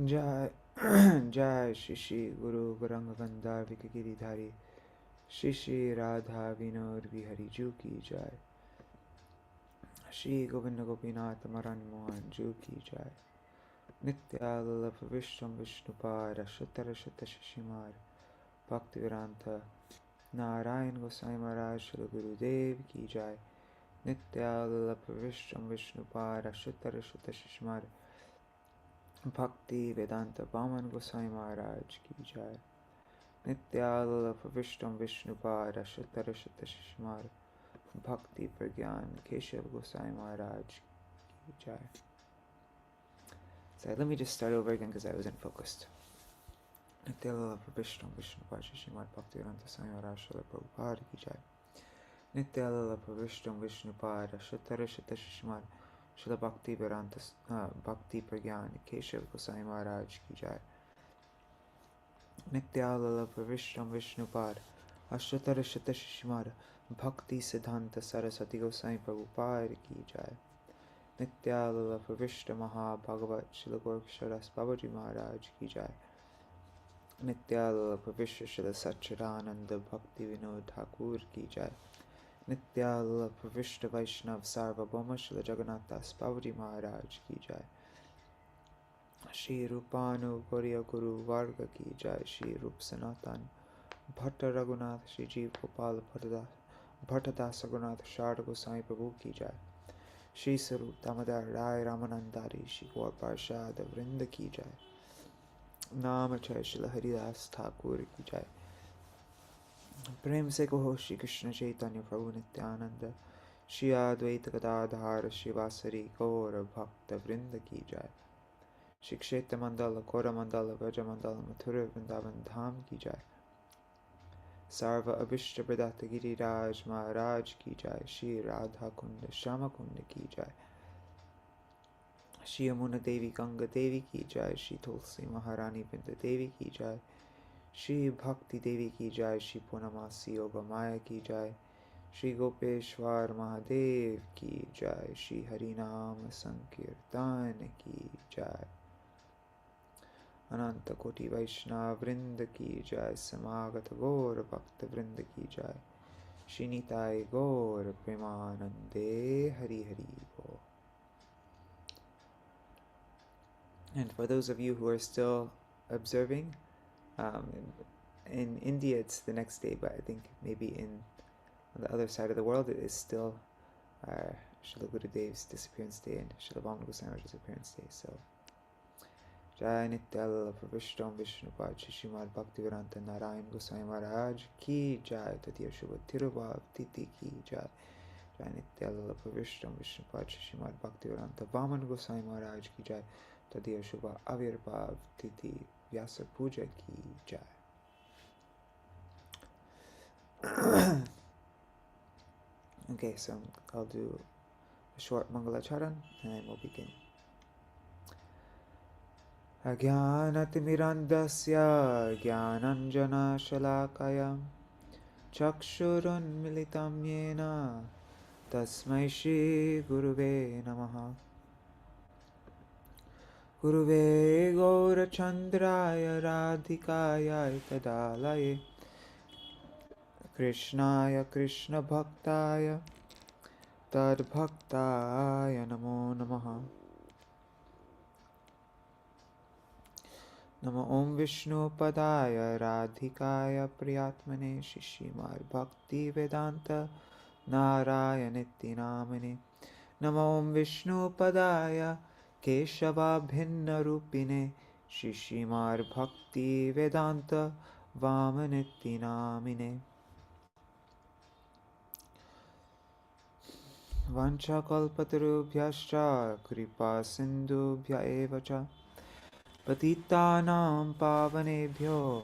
Jai Jai Shri Shri Guru Gauranga Gandharva Giridhari Shri Shri Radha Vinod Vihari Ju Ki Jai Shri Govinda Gopinath Maran Mohan Ju Ki Jai Nityalala Vishnu Vishnupara Shatara Shata Shishimar Bhaktivedānta Narayan Gosvāmī Mahārāja Śrīla Gurudev Ki Jai Nityalala Vishnu Vishnupara Shatara Shata Shishimar Bhaktivedānta Vāmana Gosvāmī Mahārāja Ki Jai Nityalala Vishnu Vishnupara Shatara Shata Shishimar Bhaktivedānta Gosvāmī Mahārāja Ki Jai. So let me just start over again because I wasn't focused. Nityalala Vishnu Vishnupara Shishimar Bhaktivedānta Swami Mahārāja Śrīla Prabhupada Ki Jai Nityalala Vishnu Vishnupara Shatara Shata Shishimar Śrīla Bhaktivedānta Bhakti Pragyan Keshav Gosvāmī Mahārāja Ki Jai Nityalala Vishnu Vishnupar Ashatara Shata Shishimar Bhakti Siddhanta Saraswati Gosvāmī Prabhupada Ki Jai Nityalala Vishnu Maha Bhagavat Śrīla Gorksharas Babaji Maharaj Ki Jai Nityalala Vishnu Śrīla Satchidananda Bhakti Vinod Thakur Ki Jai Nityalala Vishnu Vaiṣṇava Sarvabhauma Śrīla Jagannath Das Babaji Maharaj Ki Jai Shri Rupanu Gauriya Guru Varga Ki Jai Shri Rup Sanatan Bhatta Raghunath Shri Jeev Gopal Bhattadas Raghunath Sharda Goswami Prabhu Ki Jai Shri Sarup Damodar Rai Ramanandari Shri Gaur Parshad Vrinda Ki Jai Namachay Śrīla Haridas Thakur Ki Jai Prem se Kaho Shri Krishna Chaitanya Prabhu Nityananda Shri Advaita Gadadhara Shri Vasari Gaura Bhakta Vrinda Ki Jai Shri Kshetra Mandala Kora Mandala Vraja Mandala Mathura Vrindavan Dham Ki Jai Sarva Abhishta Pradata Giriraj Maharaj Ki Jai Shri Radha Kunda Shama Kunda Ki Jai Shri Yamuna Devi Ganga Devi Ki Jai Shri Tulsi Maharani Vrinda Devi Ki Jai Shri Bhakti Devi Ki Jai Shri Purnamasi Yoga Maya Ki Jai Shri Gopeshwar Mahadev Ki Jai Shri Harinam Sankirtan Ki Jai Ananta Koti Vaishnava Vrinda Ki Jai Samagata Gaura Bhakta Vrinda Ki Jai Shri Nitai Gaura Premanande Hari Hari Bo. And for those of you who are still observing, in India it's the next day, but I think maybe on the other side of the world it is still Śrīla Gurudev's disappearance day and Śrīla Vāmana Gosvāmī Mahārāja's appearance day. So Jai Nityalala Vishnu Vishnupad Śrīmad Bhaktivedānta Narayan Gosvāmī Mahārāja Ki Jai Tatiya Shubha Tirubhav Titi Ki Jai Jai Nityalala Vishnu Vishnupad Śrīmad Bhaktivedānta Vāmana Gosvāmī Mahārāja Ki Jai Tatiya Shubha Avirbhav Titi Vyasa Puja Ki Jai. Okay, so I'll do a short Mangalacharan and then we'll begin. Ajnanatimirandasya Jnananjana Shalakaya Chakshurun Militam Yena Tasmai Shri Guruve Namaha Guruve Gaurachandraya Radhikaya Tadalaye Krishnaya Krishna Bhaktaya Tad Bhaktaya Namo Namaha Namo Om Vishnu Padaya Radhikaya Priyatmane Śrīmad Bhaktivedānta Narāyaniti Namane Namo Om Vishnu Padaya Keshava Bhinna Rupine Śrīmad Bhaktivedānta Vāmaniti Namine Vancha kalpatarubhyascha kripa sindhubhya evacha Patitanam pavanebhyo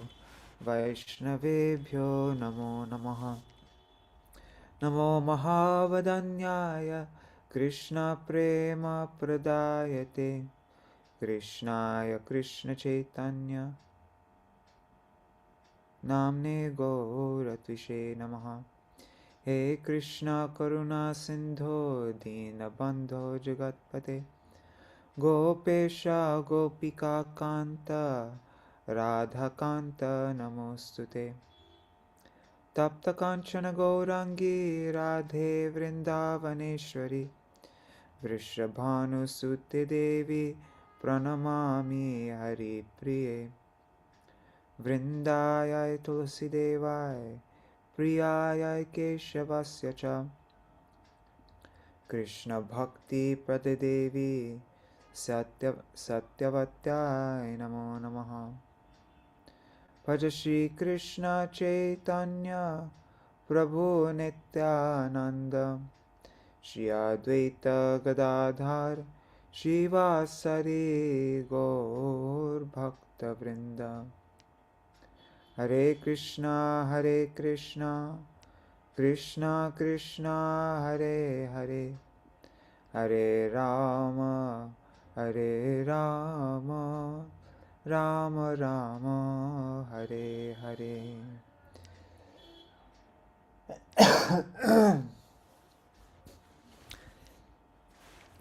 Vaishnavebhyo namo namaha Namo Mahavadanyaya Krishna prema pradayate Krishnaya Krishna Chaitanya Namne Gauratvishe namaha He Krishna Karuna Sindho Dina Bandho Jagatpate Gopesha Gopika Kanta Radha Kanta Namostute. Tapta Kanchana Gaurangi Radhe Vrindavaneshwari Vrishabhanu Sutte Devi Pranamami Hari Priye Vrindayai Tulsi Devai Priyayai Keshavasya Cha Krishna Bhakti Pradadevi Satyavatyai Namo Namaha. Bhaja Shri Krishna Chaitanya Prabhu Nityananda Shri Advaita Gadadhar Shivasari Gaur Bhakta Vrinda. Hare Krishna Krishna Krishna Hare Hare Hare Rama Rama Rama Hare Hare.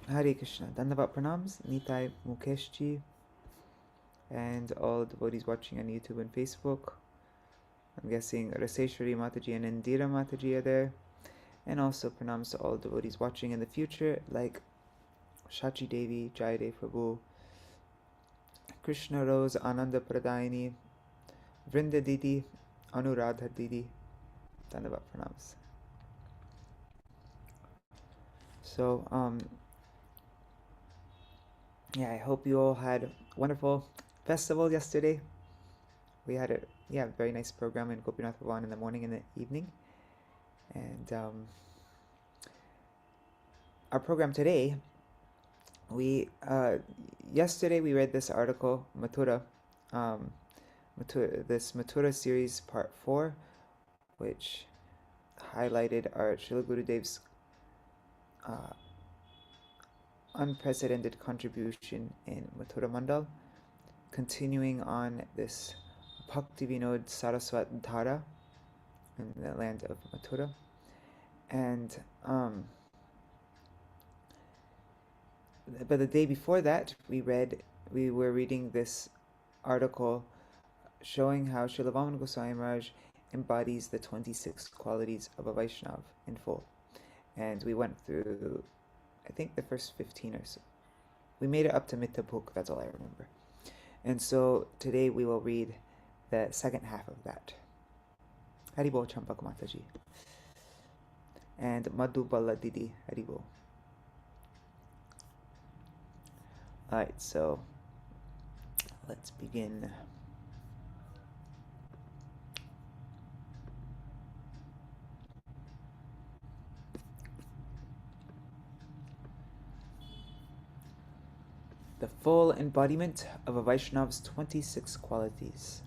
Hare Krishna. Dandavat pranams, Nitai Mukeshji, and all devotees watching on YouTube and Facebook. I'm guessing Raseshwari Mataji and Indira Mataji are there. And also pranams to all devotees watching in the future, like Shachi Devi, Jaydev Prabhu, Krishna Rose, Ananda Pradayani, Vrinda Didi, Anuradha Didi. Dandavat pranams. So, yeah, I hope you all had a wonderful festival yesterday. We had a very nice program in Gopinath Bhavan in the morning and the evening. And our program today, yesterday we read this article, this Mathura series part 4, which highlighted our Śrīla Gurudev's unprecedented contribution in Mathura Mandal, continuing on this Bhaktivedānta Saraswat Dhara in the land of Mathura. And but the day before that, we were reading this article showing how Śrīla Vāmana Gosvāmī Mahārāja embodies the 26 qualities of a Vaiṣṇava in full. And we went through, I think, the first 15 or so. We made it up to Mitta Bhuk, that's all I remember. And so today we will read the second half of that. Haribol Champak Mataji. And Madhubala Didi, Haribol. Alright, so let's begin. The full embodiment of a Vaishnava's 26 qualities.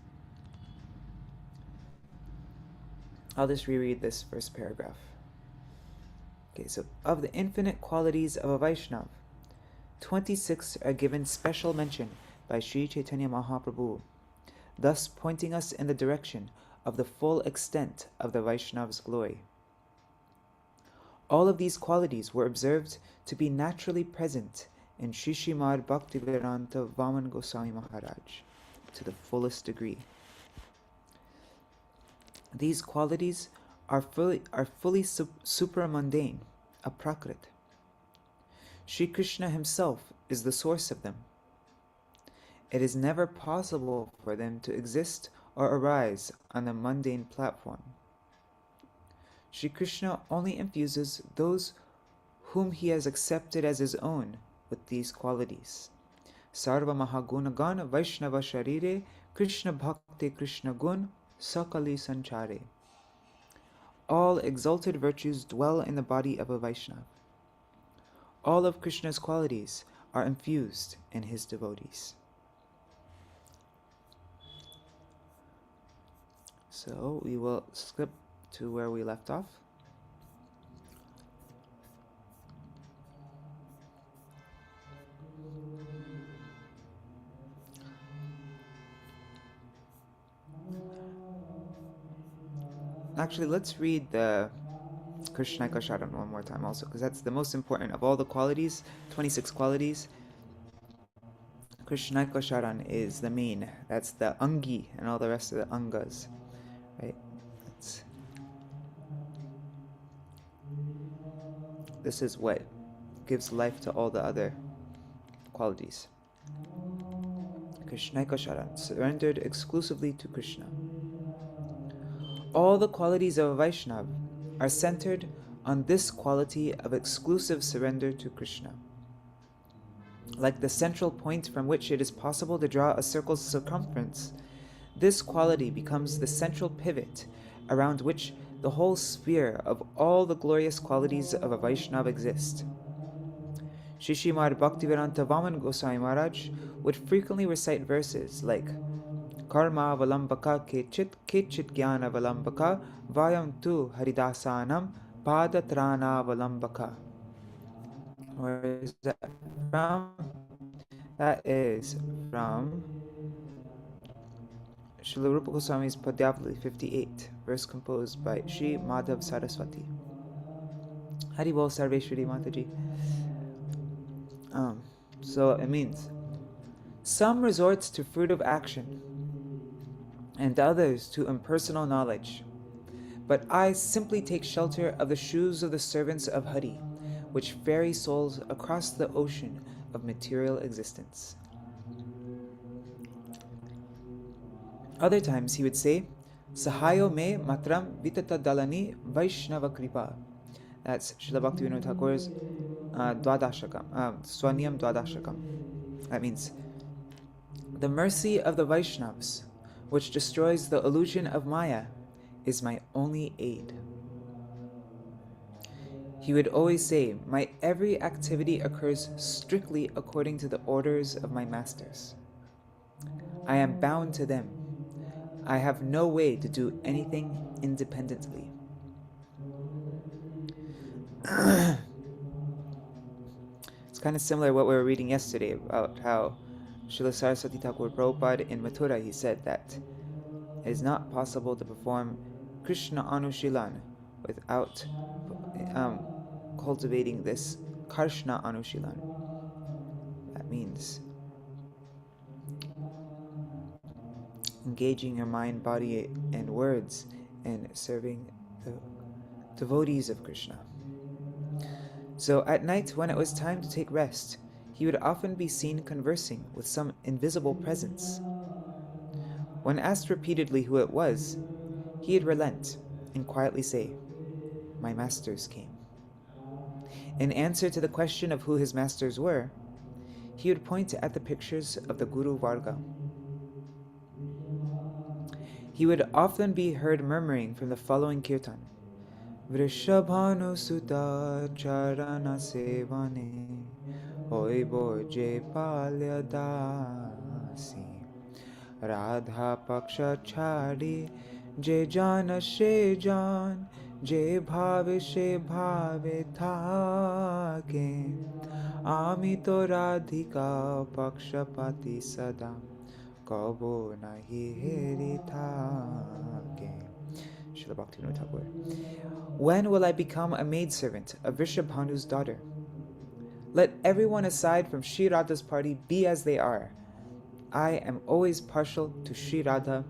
I'll just reread this first paragraph. Okay, so of the infinite qualities of a Vaishnava, 26 are given special mention by Sri Chaitanya Mahaprabhu, thus pointing us in the direction of the full extent of the Vaishnava's glory. All of these qualities were observed to be naturally present in Śrīmad Bhaktivedānta Vāmana Gosvāmī Mahārāja to the fullest degree. These qualities are fully supramundane, aprakrit. Sri Krishna himself is the source of them. It is never possible for them to exist or arise on the mundane platform. Sri Krishna only infuses those whom he has accepted as his own with these qualities. Sarva Mahaguna Gana Vaishnava Sharire Krishna Bhakti Krishna Gun Sakali Sanchare. All exalted virtues dwell in the body of a Vaishnava. All of Krishna's qualities are infused in his devotees. So we will skip to where we left off. Actually, let's read the Krishnaika Sharan one more time also, because that's the most important of all the qualities, 26 qualities. Krishnaika Sharan is the main. That's the Angi and all the rest of the Angas. Right? This is what gives life to all the other qualities. Krishnaika Sharan, surrendered exclusively to Krishna. All the qualities of a Vaishnava are centered on this quality of exclusive surrender to Krishna. Like the central point from which it is possible to draw a circle's circumference, this quality becomes the central pivot around which the whole sphere of all the glorious qualities of a Vaishnava exist. Śrīmad Bhaktivedānta Vāmana Gosvāmī Mahārāja would frequently recite verses like Karma Valambaka Kechit Jnana Valambaka Vayam Tu Haridasanam Padatrana Valambaka. Where is that from? That is from Śrīla Rupa Goswami's Padyavali 58, verse composed by Sri Madhav Saraswati. Hari Bol Sarveshwari Mataji. So it means some resort to fruitive action and others to impersonal knowledge, but I simply take shelter of the shoes of the servants of Hari, which ferry souls across the ocean of material existence. Other times he would say, Sahayo me matram vitata dalani Vaiṣṇava kripa. That's Śrīla Bhaktivedānta Thakur's Swanyam Dwadashakam. That means, the mercy of the Vaishnavas, which destroys the illusion of Maya, is my only aid. He would always say, my every activity occurs strictly according to the orders of my masters. I am bound to them. I have no way to do anything independently. It's kind of similar to what we were reading yesterday about how Śrīla Saraswati Thakur Prabhupada in Mathura, he said that it is not possible to perform Krishna Anushilan without cultivating this Karshna Anushilan. That means engaging your mind, body, and words in serving the devotees of Krishna. So at night, when it was time to take rest, he would often be seen conversing with some invisible presence. When asked repeatedly who it was, he'd relent and quietly say, my masters came. In answer to the question of who his masters were, he would point at the pictures of the Guru Varga. He would often be heard murmuring from the following kirtan, Vrishabhanu Sutta Charana Sevane Oibo Je Palya Dasi Radha Paksha Chari Je Jana She Jan Je Bhave She Bhave Thake Amito Radhika Paksha Pati Sada Kabo Nahi Heri Thake. Śrīla Bhaktivedānta Thakur. When will I become a maidservant of Vrishabhanu's daughter? Let everyone aside from Sri Radha's party be as they are. I am always partial to Sri Radha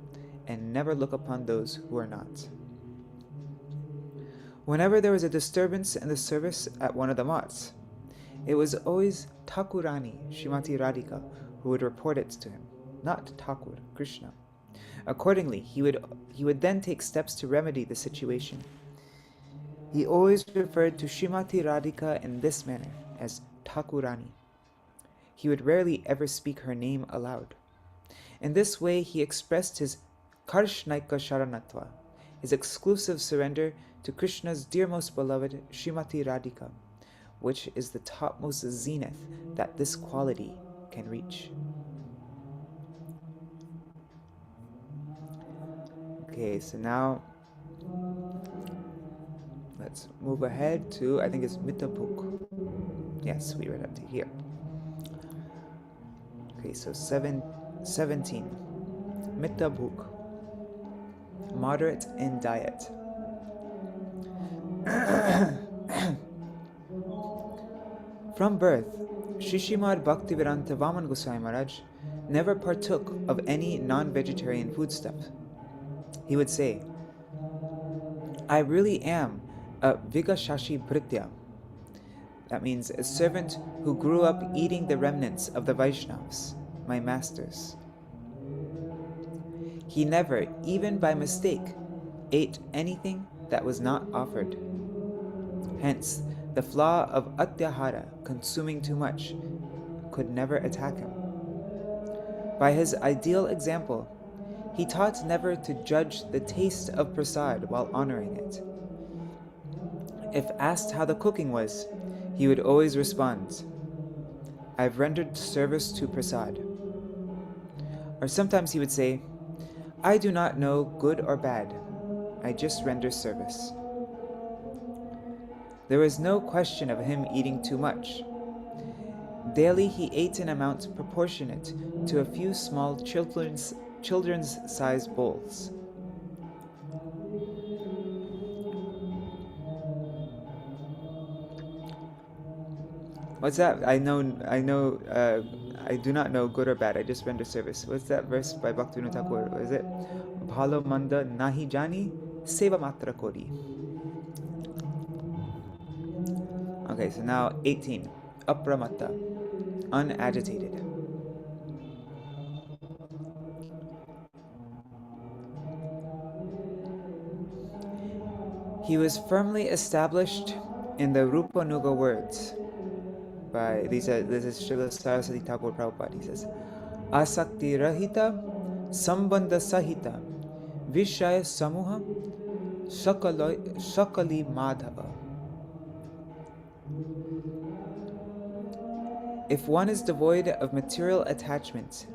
and never look upon those who are not. Whenever there was a disturbance in the service at one of the mats, it was always Thakurani, Srimati Radhika, who would report it to him, not Thakur, Krishna. Accordingly, he would then take steps to remedy the situation. He always referred to Srimati Radhika in this manner, as Thakurani. He would rarely ever speak her name aloud. In this way, he expressed his Karshnaika Sharanatva, his exclusive surrender to Krishna's dear most beloved Srimati Radhika, which is the topmost zenith that this quality can reach. Okay, so now let's move ahead to, I think it's Mitabuk. Yes, we read up to here. Okay, so 17. Mitabuk. Moderate in diet. From birth, Śrīmad Bhaktivedānta Vāmana Gosvāmī Mahārāja never partook of any non-vegetarian foodstuff. He would say, I really am a Vigashashi Bhritya. That means a servant who grew up eating the remnants of the Vaiṣṇavas, my masters. He never, even by mistake, ate anything that was not offered. Hence, the flaw of atyahara, consuming too much, could never attack him. By his ideal example, he taught never to judge the taste of prasad while honoring it. If asked how the cooking was, he would always respond, I've rendered service to prasad. Or sometimes he would say, I do not know good or bad, I just render service. There was no question of him eating too much. Daily he ate an amount proportionate to a few small children's sized bowls. What's that? I do not know good or bad, I just render service. What's that verse by Bhaktivedānta Thakur? What is it? Bhalo manda nahi jani, seva matra kori. Okay, so now 18. Apramatta, unagitated. He was firmly established in the Rupanuga words. This is Śrīla Saraswati Thakur Prabhupada. He says, Asakti rahita, sambandha sahita, vishaya samuha, sakali madhava. If one is devoid of material attachment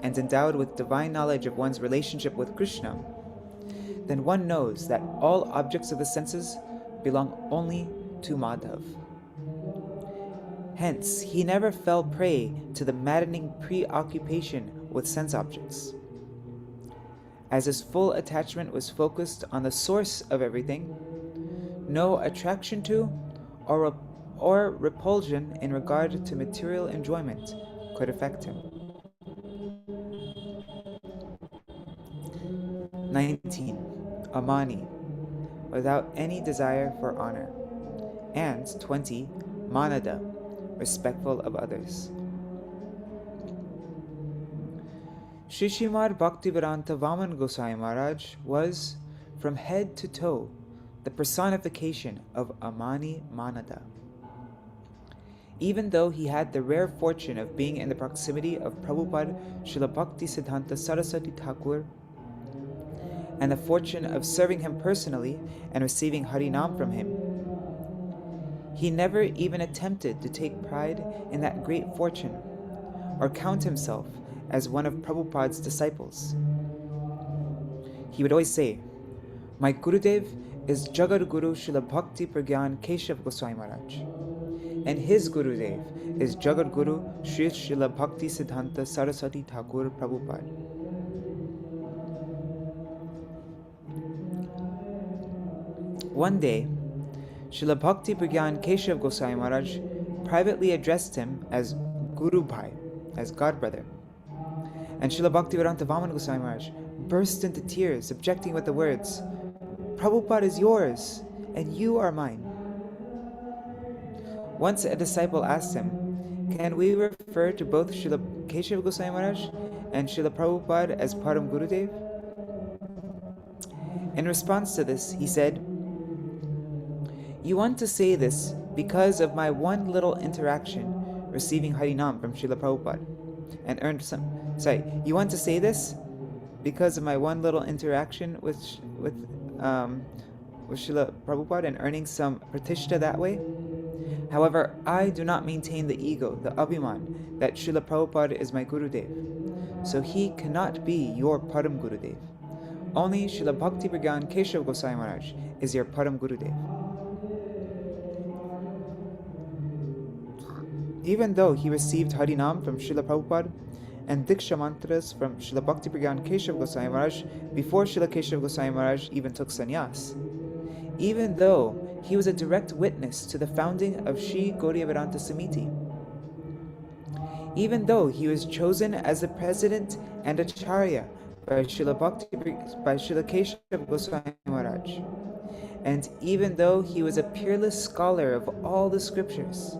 and endowed with divine knowledge of one's relationship with Krishna, then one knows that all objects of the senses belong only to Madhav. Hence, he never fell prey to the maddening preoccupation with sense objects. As his full attachment was focused on the source of everything, no attraction to or repulsion in regard to material enjoyment could affect him. 19. Amani, without any desire for honor. And 20. Manada, respectful of others. Śrīmad Bhaktivedānta Vāmana Gosvāmī Mahārāja was, from head to toe, the personification of Amani Manada. Even though he had the rare fortune of being in the proximity of Prabhupada Śrīla Bhaktisiddhanta Saraswati Thakur, and the fortune of serving him personally and receiving Harinam from him, he never even attempted to take pride in that great fortune, or count himself as one of Prabhupada's disciples. He would always say, my Gurudev is Jagat Guru Śrīla Bhakti Pragyan Keshav Goswami Maharaj, and his Gurudev is Jagat Guru Shri Śrīla Bhakti Siddhanta Saraswati Thakur Prabhupada. One day, Śrīla Bhakti Pragyan Keshav Goswami Maharaj privately addressed him as Guru Bhai, as godbrother. And Śrīla Bhaktivedānta Vāmana Gosvāmī Mahārāja burst into tears, objecting with the words, Prabhupada is yours, and you are mine. Once a disciple asked him, can we refer to both Śrīla Keshav Goswami Maharaj and Śrīla Prabhupada as Param Gurudev? In response to this, he said, you want to say this because of my one little interaction receiving Harinam from Śrīla Prabhupada and earned some... you want to say this because of my one little interaction with Śrīla Prabhupada and earning some pratishtha that way? However, I do not maintain the ego, the abhiman, that Śrīla Prabhupada is my Gurudev, so he cannot be your Param Gurudev. Only Śrīla Bhakti Pragyan Keshav Goswami Maharaj is your Param Gurudev. Even though he received Harinam from Śrīla Prabhupada and Diksha mantras from Śrīla Bhakti Pragyan Keshav Goswami Maharaj before Śrīla Keshav Goswami Maharaj even took sannyas, even though he was a direct witness to the founding of Shri Gaudiya Vedanta Samiti, even though he was chosen as the president and acharya by Śrīla Keshav Gosvāmī Mahārāja, and even though he was a peerless scholar of all the scriptures,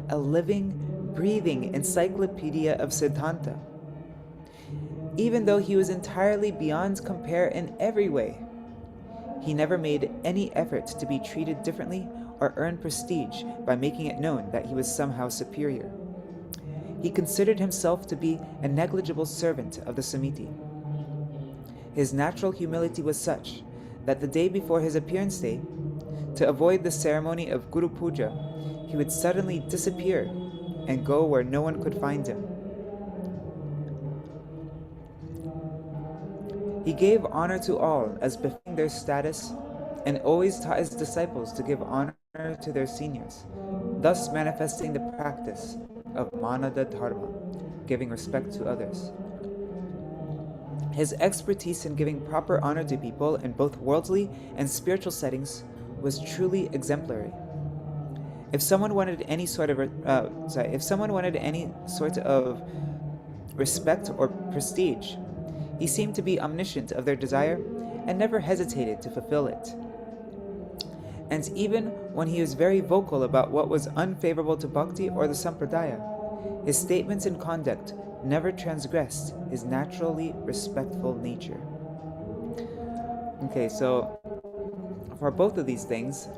a living, breathing encyclopedia of Siddhanta, even though he was entirely beyond compare in every way, he never made any effort to be treated differently or earn prestige by making it known that he was somehow superior. He considered himself to be a negligible servant of the Samiti. His natural humility was such that the day before his appearance day, to avoid the ceremony of Guru Puja, he would suddenly disappear and go where no one could find him. He gave honor to all as befitting their status, and always taught his disciples to give honor to their seniors, thus manifesting the practice of Manada Dharma, giving respect to others. His expertise in giving proper honor to people in both worldly and spiritual settings was truly exemplary. If someone wanted any sort of respect or prestige, he seemed to be omniscient of their desire and never hesitated to fulfill it. And even when he was very vocal about what was unfavorable to bhakti or the sampradaya, his statements and conduct never transgressed his naturally respectful nature. Okay, so for both of these things,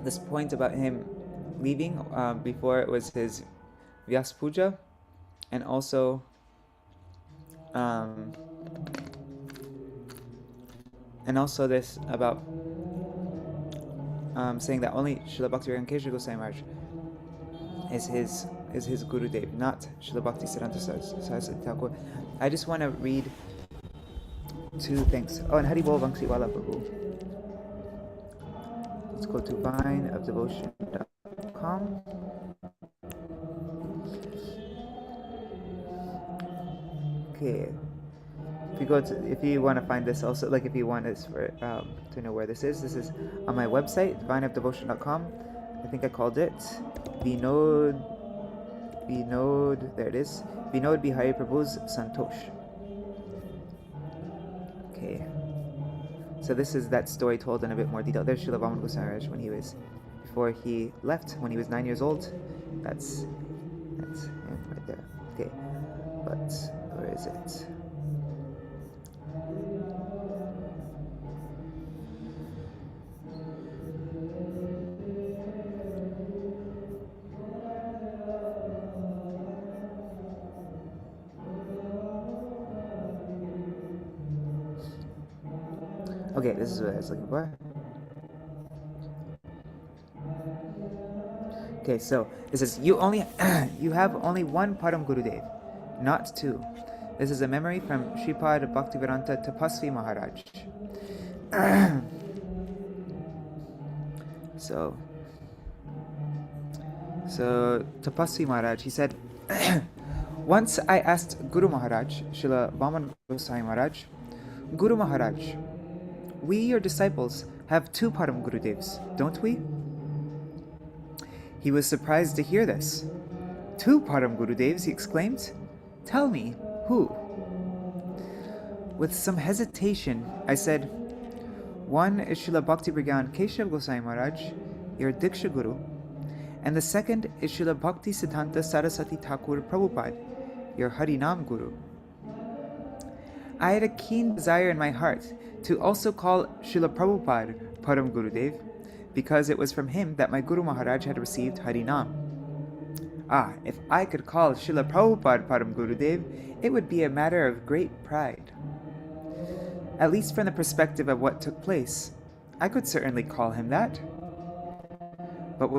this point about him leaving before it was his Vyas Puja, and also this about saying that only Śrīla Bhaktivedānta Keshav Gosvāmī Mahārāja is his Gurudev, not Śrīla Bhaktivedānta Saraswati Thakur. I just want to read two things. Oh, and Hari Bol Vanksiwala Prabhu. Let's go to vineofdevotion.com. Okay. If you want to find this also, like if you want this for to know where this is on my website, vineofdevotion.com. I think I called it Vinod, there it is, Vinod Bihari Prabhu's Santosh. Okay. So this is that story told in a bit more detail. There's Śrīla Vāmana Gosvāmī Mahārāja before he left, when he was 9 years old. That's him right there. Okay. But where is it? Okay, this is what I was looking for. Okay, so it says you have only one Param Gurudev, not two. This is a memory from Śrīpad Bhaktivedānta Tapasvi Mahārāja. So Tapasvi Mahārāja, he said, once I asked Guru Maharaj, Śrīla Vāmana Gosvāmī Mahārāja, Guru Maharaj, we, your disciples, have two Param Gurudevs, don't we? He was surprised to hear this. Two Param Gurudevs, he exclaimed. Tell me, who? With some hesitation, I said, one is Śrīla Bhaktivedānta Keshav Gosvāmī Mahārāja, your Diksha Guru, and the second is Śrīla Bhaktisiddhanta Saraswati Thakur Prabhupada, your Harinam Guru. I had a keen desire in my heart to also call Śrīla Prabhupada Param Gurudev, because it was from him that my Guru Maharaj had received Harinam. If I could call Śrīla Prabhupada Param Gurudev, it would be a matter of great pride. At least from the perspective of what took place, I could certainly call him that. But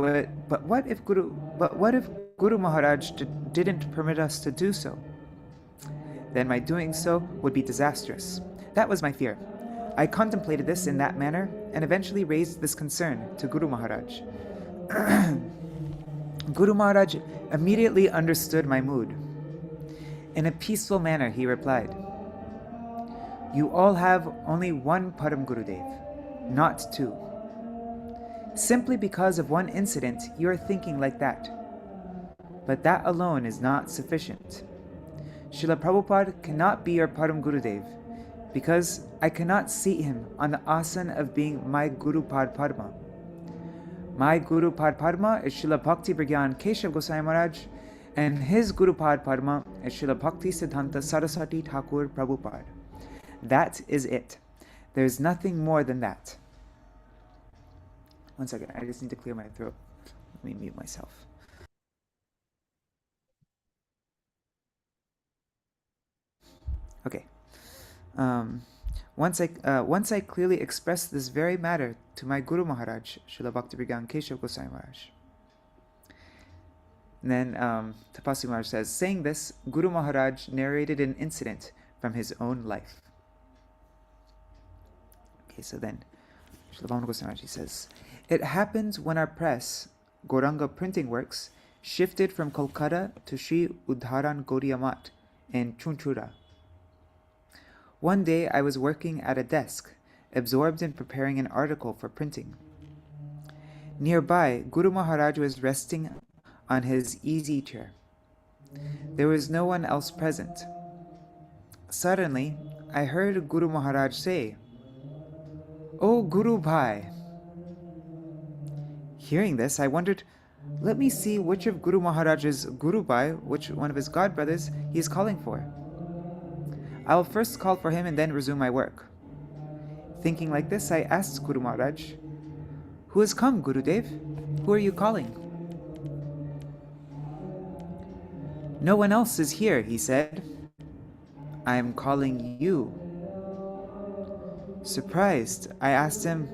what if Guru Maharaj didn't permit us to do so? Then my doing so would be disastrous. That was my fear. I contemplated this in that manner and eventually raised this concern to Guru Maharaj. Guru Maharaj immediately understood my mood. In a peaceful manner, he replied, you all have only one Param Gurudev, not two. Simply because of one incident, you are thinking like that. but that alone is not sufficient. Srila Prabhupada cannot be your Param Gurudev, because I cannot seat him on the asana of being my Guru Pad Padma. My Guru Pad Padma is Srila Bhaktivedānta Keshav Goswami Maharaj, and his Guru Pad Padma is Srila Bhaktivedānta Saraswati Thakur Prabhupada. That is it. There is nothing more than that. One second, I just need to clear my throat. Let me mute myself. Okay. Once I clearly expressed this very matter to my Guru Maharaj, Srila Bhaktivedānta Keshav Goswami Maharaj. And then Tapasvi Maharaj says, saying this, Guru Maharaj narrated an incident from his own life. Okay, so then Srila Vāmana Gosvāmī Mahārāja says, it happened when our press, Gauranga Printing Works, shifted from Kolkata to Sri Udharan Gaudiya Math in Chunchura. One day I was working at a desk, absorbed in preparing an article for printing. Nearby, Guru Maharaj was resting on his easy chair. There was no one else present. Suddenly, I heard Guru Maharaj say, "Oh Guru Bhai." Hearing this, I wondered, let me see which of Guru Maharaj's Guru Bhai, which one of his godbrothers, he is calling for. I will first call for him and then resume my work. Thinking like this, I asked Guru Maharaj, "Who has come, Gurudev? Who are you calling?" "No one else is here," he said. "I am calling you." Surprised, I asked him,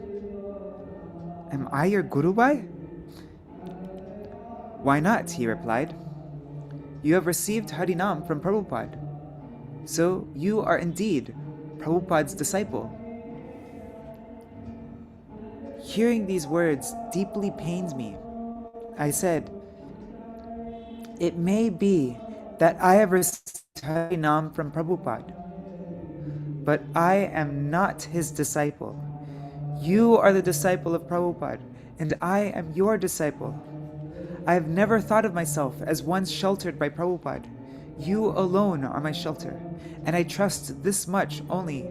"Am I your Guru Bhai?" "Why not?" he replied. "You have received Harinam from Prabhupada. So you are indeed Prabhupada's disciple." Hearing these words deeply pained me. I said, "It may be that I have received Harinam from Prabhupada, but I am not his disciple. You are the disciple of Prabhupada, and I am your disciple. I have never thought of myself as one sheltered by Prabhupada. You alone are my shelter, and I trust this much only.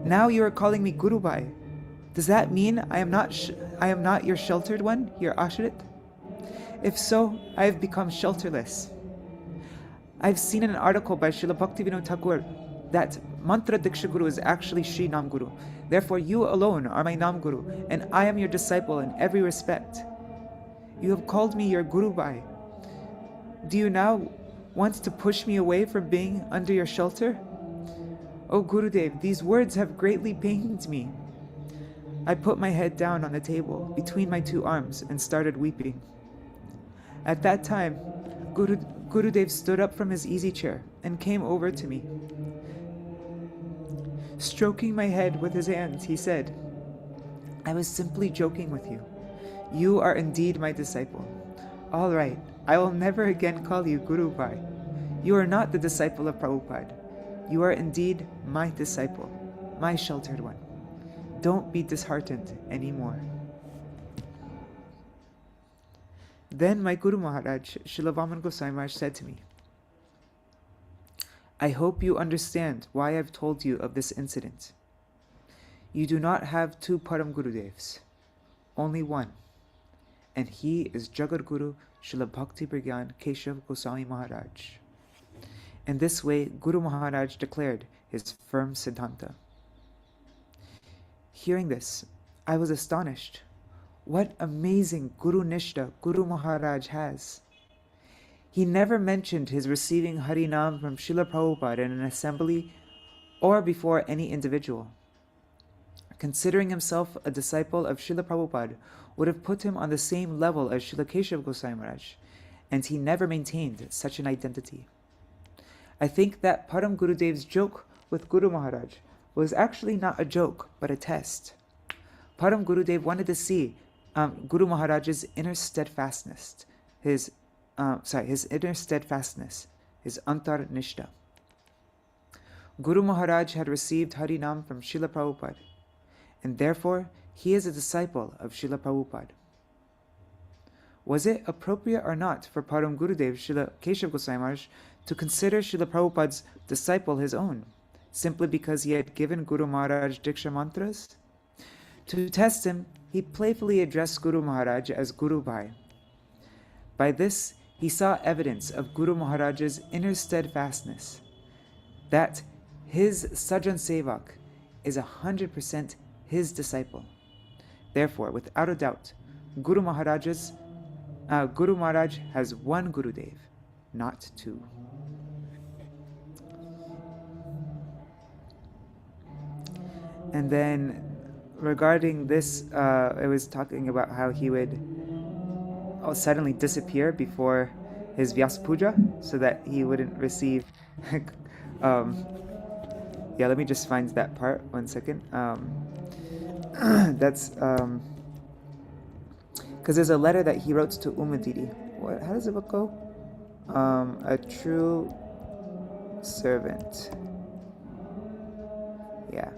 Now you are calling me Guru Bhai. Does that mean I am not your sheltered one, your ashrit? If so, I have become shelterless. I've seen in an article by Srila Bhaktivedānta Thakur that Mantra Diksha Guru is actually Sri Nam Guru. Therefore, you alone are my Nam Guru, and I am your disciple in every respect. You have called me your Guru Bhai. Do you now want to push me away from being under your shelter? Oh Gurudev, these words have greatly pained me." I put my head down on the table between my two arms and started weeping. At that time, Gurudev stood up from his easy chair and came over to me. Stroking my head with his hands, he said, "I was simply joking with you. You are indeed my disciple. All right, I will never again call you Guru Bhai. You are not the disciple of Prabhupada. You are indeed my disciple, my sheltered one. Don't be disheartened anymore." Then my Guru Maharaj, Srila Vāmana Gosvāmī Mahārāja, said to me, "I hope you understand why I have told you of this incident. You do not have two Param Gurudevs, only one, and he is Jagat Guru Srila Bhaktivedānta Keshav Goswami Maharaj." In this way, Guru Maharaj declared his firm Siddhanta. Hearing this, I was astonished. What amazing Guru Nishta Guru Maharaj has. He never mentioned his receiving Harinam from Srila Prabhupada in an assembly or before any individual. Considering himself a disciple of Srila Prabhupada would have put him on the same level as Srila Keshav Goswami Maharaj, and he never maintained such an identity. I think that Param Gurudev's joke with Guru Maharaj was actually not a joke, but a test. Param Gurudev wanted to see Guru Maharaj's inner steadfastness, his inner steadfastness, his antar nishta. Guru Maharaj had received Harinam from Srila Prabhupada, and therefore he is a disciple of Srila Prabhupada. Was it appropriate or not for Param Gurudev Srila Keshav Goswami Maharaj to consider Srila Prabhupada's disciple his own, simply because he had given Guru Maharaj Diksha mantras? To test him, he playfully addressed Guru Maharaj as Guru Bhai. By this, he saw evidence of Guru Maharaj's inner steadfastness, that his Sajan Sevak is 100% his disciple. Therefore, without a doubt, Guru Maharaj has one Gurudev, not two. And then, regarding this, it was talking about how he would suddenly disappear before his Vyasa Puja, so that he wouldn't receive. Yeah, let me just find that part. 1 second. That's because there's a letter that he wrote to Umadidi. How does the book go? A true servant. Yeah.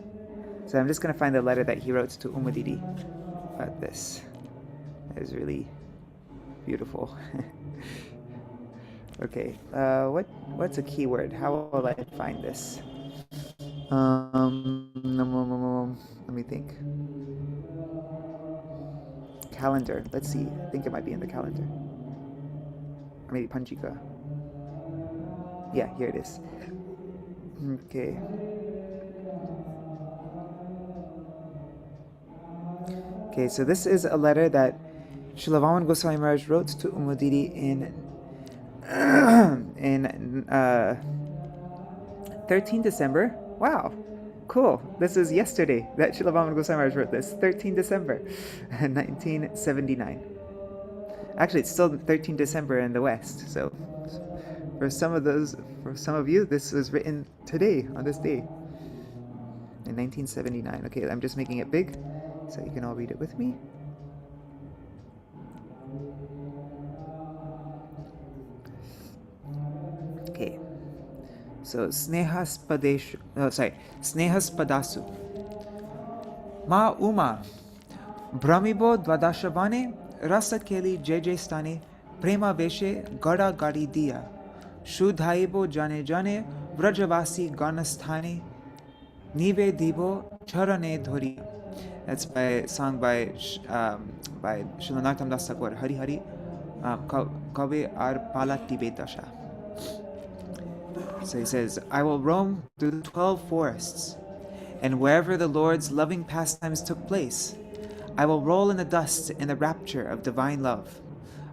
So I'm just going to find the letter that he wrote to Umadidi about this. It is really beautiful. Okay. What's a keyword? How will I find this? Let me think. Calendar. Let's see. I think it might be in the calendar. Or maybe Panchika. Yeah, here it is. Okay. Okay, so this is a letter that Srila Vāmana Gosvāmī Mahārāja wrote to Umadidi in 13 December. Wow, cool. This is yesterday that Srila Vāmana Gosvāmī Mahārāja wrote this. 13 December, 1979. Actually, it's still 13 December in the West. So, for some of you, this was written today, on this day, in 1979. Okay, I'm just making it big, so you can all read it with me. Okay. So Snehaspadasu. Ma Uma Brahmibo Dvadashavane Rasakeli Jeje Stane Prema Veshe Gada Gadi Diya Shudhaibo Jane Jane Vrajavasi Ganasthane Nive Dibo Charane Dhori. That's sung by Srila Narottam Das Thakur. Hari Hari Kave Ar Palati Bedasha. So he says, I will roam through the 12 forests, and wherever the Lord's loving pastimes took place, I will roll in the dust in the rapture of divine love.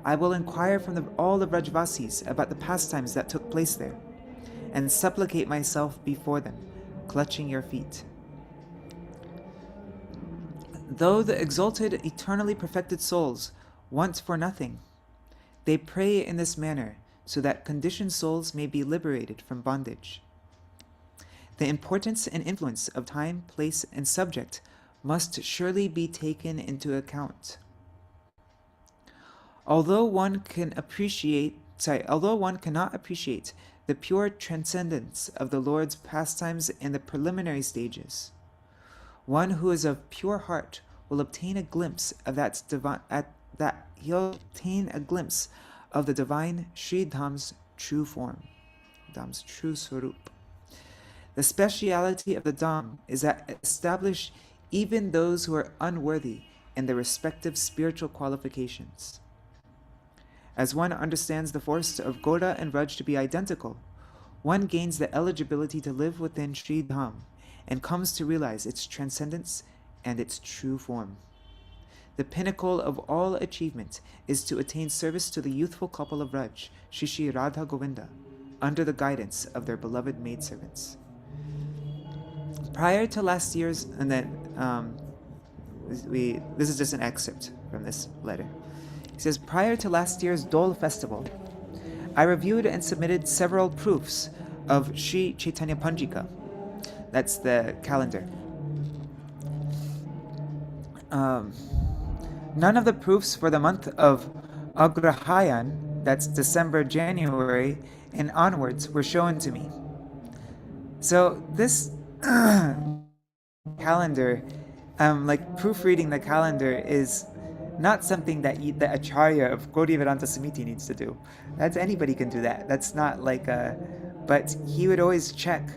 I will inquire from all the Vrajavasis about the pastimes that took place there, and supplicate myself before them, clutching your feet. Though the exalted, eternally perfected souls want for nothing, they pray in this manner, so that conditioned souls may be liberated from bondage. The importance and influence of time, place, and subject must surely be taken into account. Although one cannot appreciate the pure transcendence of the Lord's pastimes in the preliminary stages, one who is of pure heart will obtain a glimpse of of the divine Sri Dham's true form, Dham's true Swarup. The speciality of the Dham is that it establishes even those who are unworthy in their respective spiritual qualifications. As one understands the force of Gauda and Vraj to be identical, one gains the eligibility to live within Sri Dham and comes to realize its transcendence and its true form. The pinnacle of all achievement is to attain service to the youthful couple of Vraj, Shri Shri Radha Govinda, under the guidance of their beloved maidservants. Prior to last year's, and then this is just an excerpt from this letter. He says, prior to last year's Dole festival, I reviewed and submitted several proofs of Sri Chaitanya Panjika. That's the calendar. None of the proofs for the month of Agrahayan, that's December, January, and onwards, were shown to me. So this calendar, proofreading the calendar is not something that the Acharya of Gaudiya Vedanta Samiti needs to do. That's anybody can do that. That's not like a... But he would always check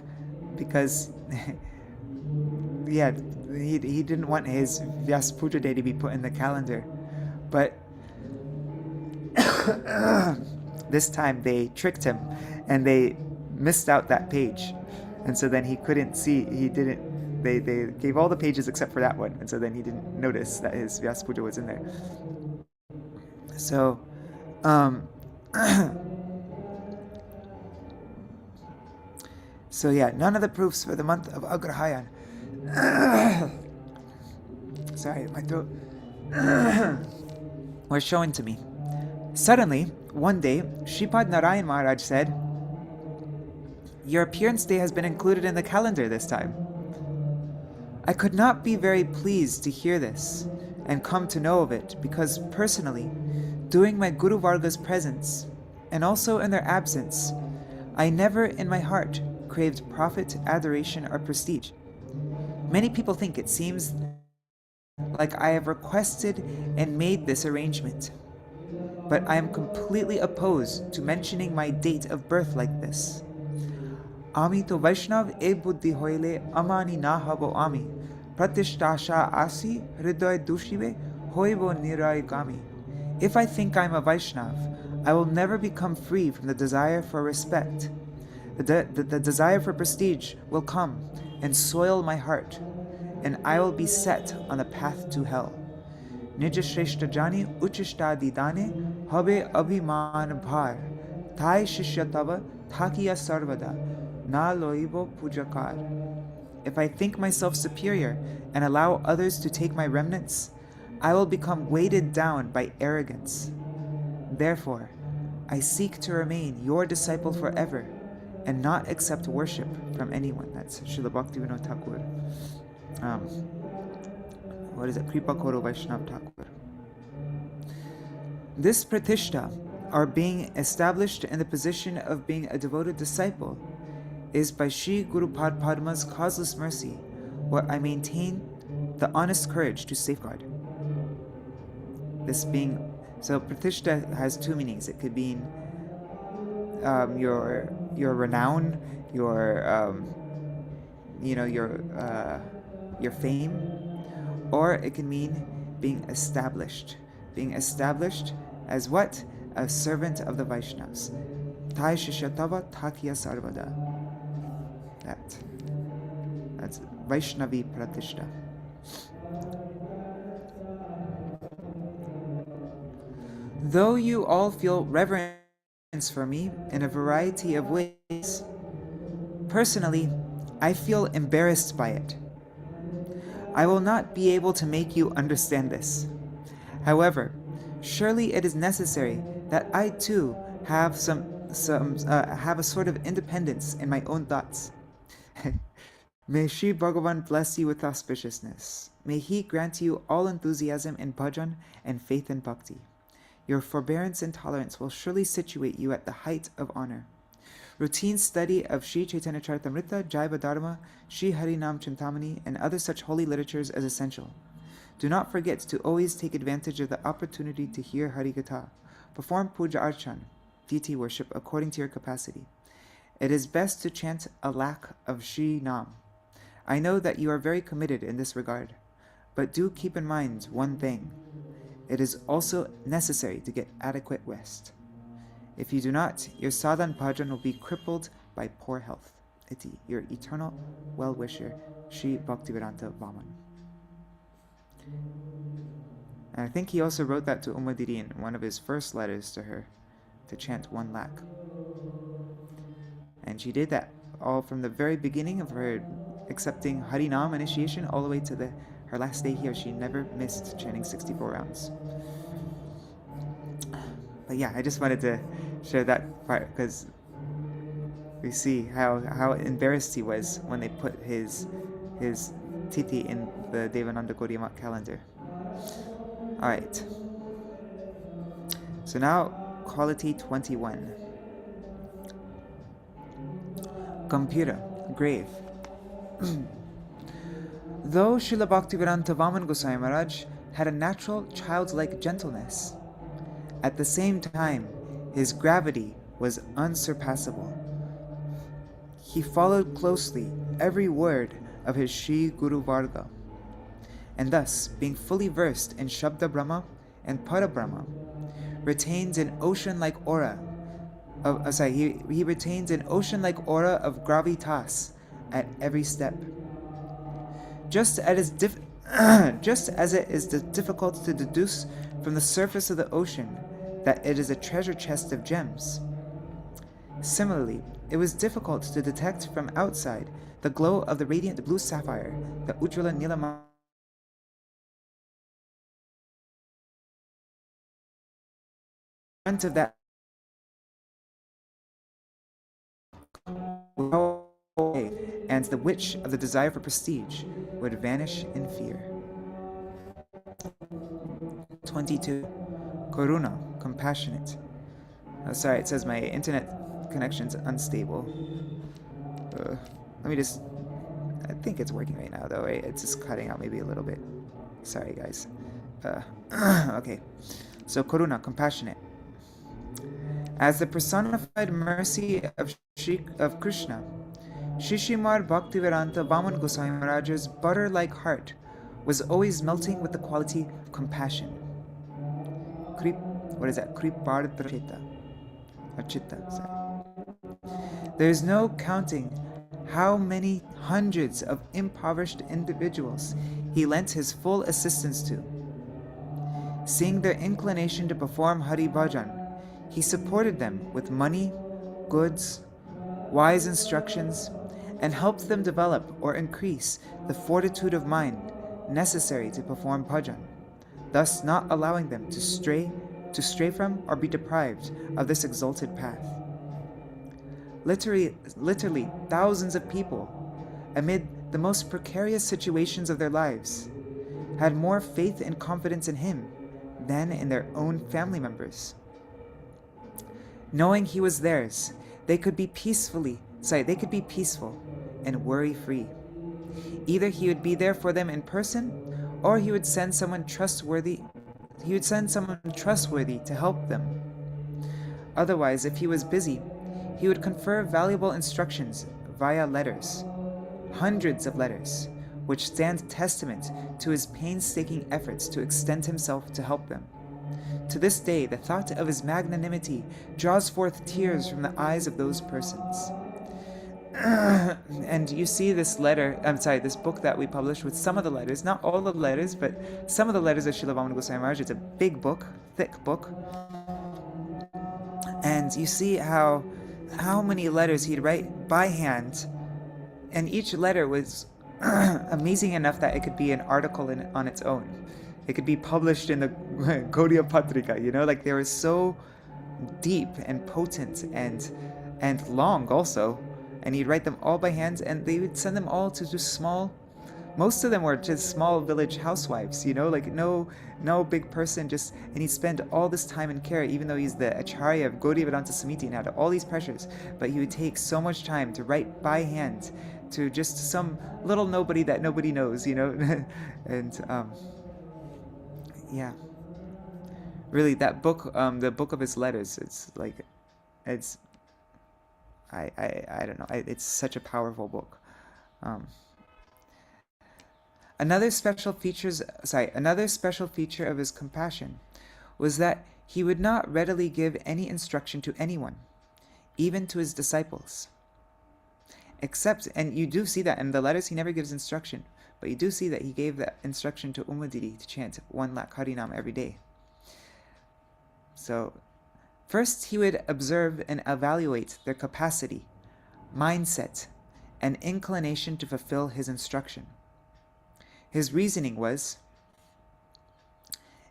because... yeah, he didn't want his Vyasa Puja day to be put in the calendar. But this time they tricked him and they missed out that page. And so then he couldn't see, they gave all the pages except for that one. And so then he didn't notice that his Vyasa Puja was in there. So, so yeah, none of the proofs for the month of Agrahayan. Sorry, my throat. Were shown to me. Suddenly, one day, Śrīpad Narayan Maharaj said, "Your appearance day has been included in the calendar this time." I could not be very pleased to hear this and come to know of it because personally, during my Guru Varga's presence and also in their absence, I never in my heart craved profit, adoration, or prestige. Many people think it seems like I have requested and made this arrangement, but I am completely opposed to mentioning my date of birth like this. Ami to Vaiṣṇava e buddhi hoile amani na habo ami pratistasha asi hridoy dushive hoibo nirai gami. If I think I am a Vaishnava, I will never become free from the desire for respect. The desire for prestige will come and soil my heart, and I will be set on the path to hell. Nija shreshta jani uchishta didane habe abhiman bhar thai shishya tava thakiya sarvada na loibo pujakar. If I think myself superior and allow others to take my remnants, I will become weighted down by arrogance. Therefore, I seek to remain your disciple forever and not accept worship from anyone. That's Śrīla Bhaktivedānta Thakur. What is it? Kripa Koro Vaishnava Thakur. This pratishtha, or being established in the position of being a devoted disciple, is by Sri Guru Padma's causeless mercy what I maintain the honest courage to safeguard. This being, so pratishtha has two meanings. It could mean your renown, your fame, or it can mean being established. Being established as what? A servant of the Vaishnavas. Tai Shishyatava Takiya Sarvada. That's Vaishnavi Pratishtha. Though you all feel reverence for me in a variety of ways, personally, I feel embarrassed by it. I will not be able to make you understand this. However, surely it is necessary that I too have have a sort of independence in my own thoughts. May Sri Bhagavan bless you with auspiciousness. May he grant you all enthusiasm in bhajan and faith in bhakti. Your forbearance and tolerance will surely situate you at the height of honor. Routine study of Sri Chaitanya Charitamrita, Jaiva Dharma, Sri Harinam Chintamani, and other such holy literatures is essential. Do not forget to always take advantage of the opportunity to hear Harikatha. Perform puja archan, deity worship, according to your capacity. It is best to chant a lakh of Shri Nam. I know that you are very committed in this regard, but do keep in mind one thing. It is also necessary to get adequate rest. If you do not, your sadhan bhajan will be crippled by poor health. Iti, your eternal well-wisher, Sri Bhaktivedānta Vāmana. And I think he also wrote that to Umadiri in one of his first letters to her, to chant 1 lakh. And she did that all from the very beginning of her accepting Harinam initiation all the way to her last day here. She never missed chanting 64 rounds. But yeah, I just wanted to share that part because we see how embarrassed he was when they put his Titi in the Devananda Gaudiya Math calendar. Alright. So now, quality 21. Gambhira, grave. Though Śrīla Bhaktivedānta Vāmana Gosvāmī Mahārāja had a natural childlike gentleness. At the same time, his gravity was unsurpassable. He followed closely every word of his Sri Guru Varga, and thus, being fully versed in Shabda Brahma and Para Brahma, retains an ocean-like aura he retains an ocean-like aura of gravitas at every step. Just as it is difficult to deduce from the surface of the ocean that it is a treasure chest of gems, similarly, it was difficult to detect from outside the glow of the radiant blue sapphire, the Ujjvala Nilama front of that and the witch of the desire for prestige would vanish in fear. 22. Karuna, compassionate. Oh, sorry, it says my internet connection's unstable. I think it's working right now though, right? It's just cutting out maybe a little bit. Sorry guys. Okay. So Karuna, compassionate. As the personified mercy of Krishna, Śrīmad Bhaktivedānta Vāmana Gosvāmī Mahārāja's butter-like heart was always melting with the quality of compassion. There is no counting how many hundreds of impoverished individuals he lent his full assistance to. Seeing their inclination to perform Hari Bhajan, he supported them with money, goods, wise instructions, and helped them develop or increase the fortitude of mind necessary to perform bhajan, thus not allowing them to stray from or be deprived of this exalted path. Literally thousands of people, amid the most precarious situations of their lives, had more faith and confidence in him than in their own family members. Knowing he was theirs, they could be peaceful and worry-free. Either he would be there for them in person, or he would send someone trustworthy to help them. Otherwise, if he was busy, he would confer valuable instructions via letters, hundreds of letters, which stand testament to his painstaking efforts to extend himself to help them. To this day, the thought of his magnanimity draws forth tears from the eyes of those persons. And you see this book that we published with some of the letters, not all the letters, but some of the letters of Śrīla Vāmana Gosvāmī Mahārāja. It's a big book, thick book. And you see how many letters he'd write by hand, and each letter was amazing enough that it could be an article on its own. It could be published in the Gaudiya Patrika, like they were so deep and potent and long also. And he'd write them all by hand, and they would send them all to just most of them were just small village housewives, like no big person, and he'd spend all this time and care, even though he's the Acharya of Gaudiya Vedanta Samiti and had all these pressures, but he would take so much time to write by hand to just some little nobody that nobody knows, and yeah. Really, that book, the book of his letters, I don't know. It's such a powerful book. Another special feature of his compassion was that he would not readily give any instruction to anyone, even to his disciples. And you do see that in the letters, he never gives instruction, but you do see that he gave that instruction to Umadidi to chant 1 lakh Harinam every day. So, first, he would observe and evaluate their capacity, mindset, and inclination to fulfill his instruction. His reasoning was,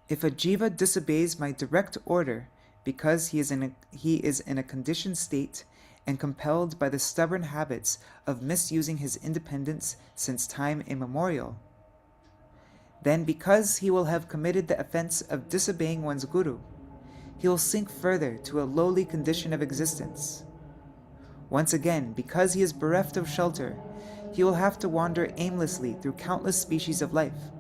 if a jiva disobeys my direct order because he is in a conditioned state and compelled by the stubborn habits of misusing his independence since time immemorial, then because he will have committed the offense of disobeying one's guru, he will sink further to a lowly condition of existence. Once again, because he is bereft of shelter, he will have to wander aimlessly through countless species of life.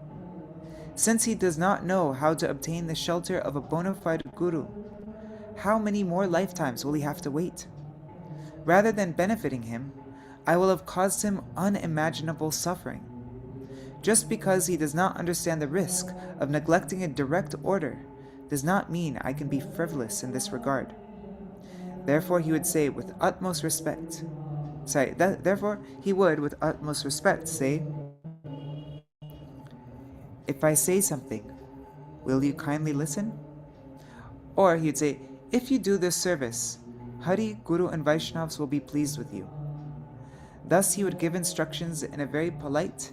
Since he does not know how to obtain the shelter of a bona fide guru, how many more lifetimes will he have to wait? Rather than benefiting him, I will have caused him unimaginable suffering. Just because he does not understand the risk of neglecting a direct order does not mean I can be frivolous in this regard. Therefore he would say with utmost respect, say, if I say something, will you kindly listen? Or he would say, if you do this service, Hari, Guru and Vaishnavas will be pleased with you. Thus he would give instructions in a very polite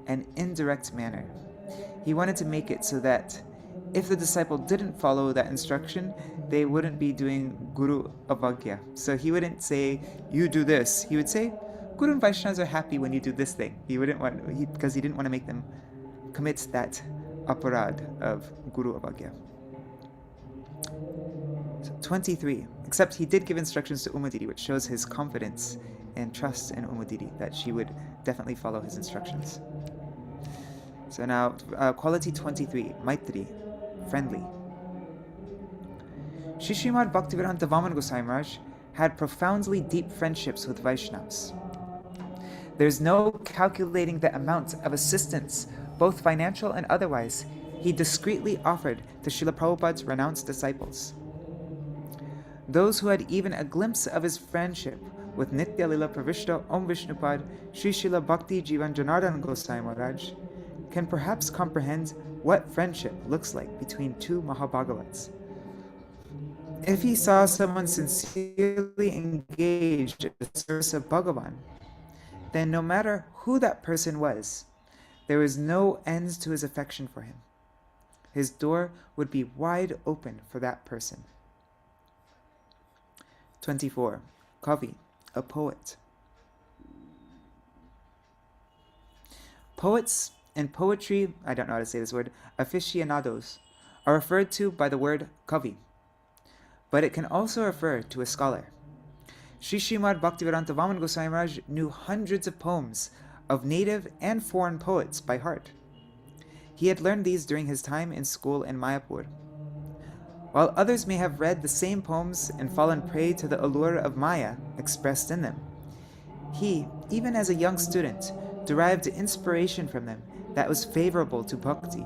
and indirect manner. He wanted to make it so that if the disciple didn't follow that instruction, they wouldn't be doing Guru Avagya. So he wouldn't say, you do this. He would say, Guru and Vaishnavas are happy when you do this thing. Because he didn't want to make them commit that aparad of Guru Avagya. 23. Except he did give instructions to Umudidi, which shows his confidence and trust in Umudidi, that she would definitely follow his instructions. So now, quality 23, Maitri, friendly. Śrīmad Bhaktivedānta Vāmana Gosvāmī Mahārāja had profoundly deep friendships with Vaishnavas. There's no calculating the amount of assistance, both financial and otherwise, he discreetly offered to Srila Prabhupada's renounced disciples. Those who had even a glimpse of his friendship with Nitya Lila Pravishta Om Vishnupad Sri Srila Bhakti Jivan Janardana Gosvāmī Mahārāja can perhaps comprehend what friendship looks like between two Mahabhagavats. If he saw someone sincerely engaged in the service of Bhagavan, then no matter who that person was, there was no end to his affection for him. His door would be wide open for that person. 24. Kavi, a poet. Poets and poetry, I don't know how to say this word, aficionados, are referred to by the word kavi, but it can also refer to a scholar. Śrīmad Bhaktivedānta Vāmana Gosvāmī Mahārāja knew hundreds of poems of native and foreign poets by heart. He had learned these during his time in school in Mayapur. While others may have read the same poems and fallen prey to the allure of Maya expressed in them, he, even as a young student, derived inspiration from them that was favorable to bhakti.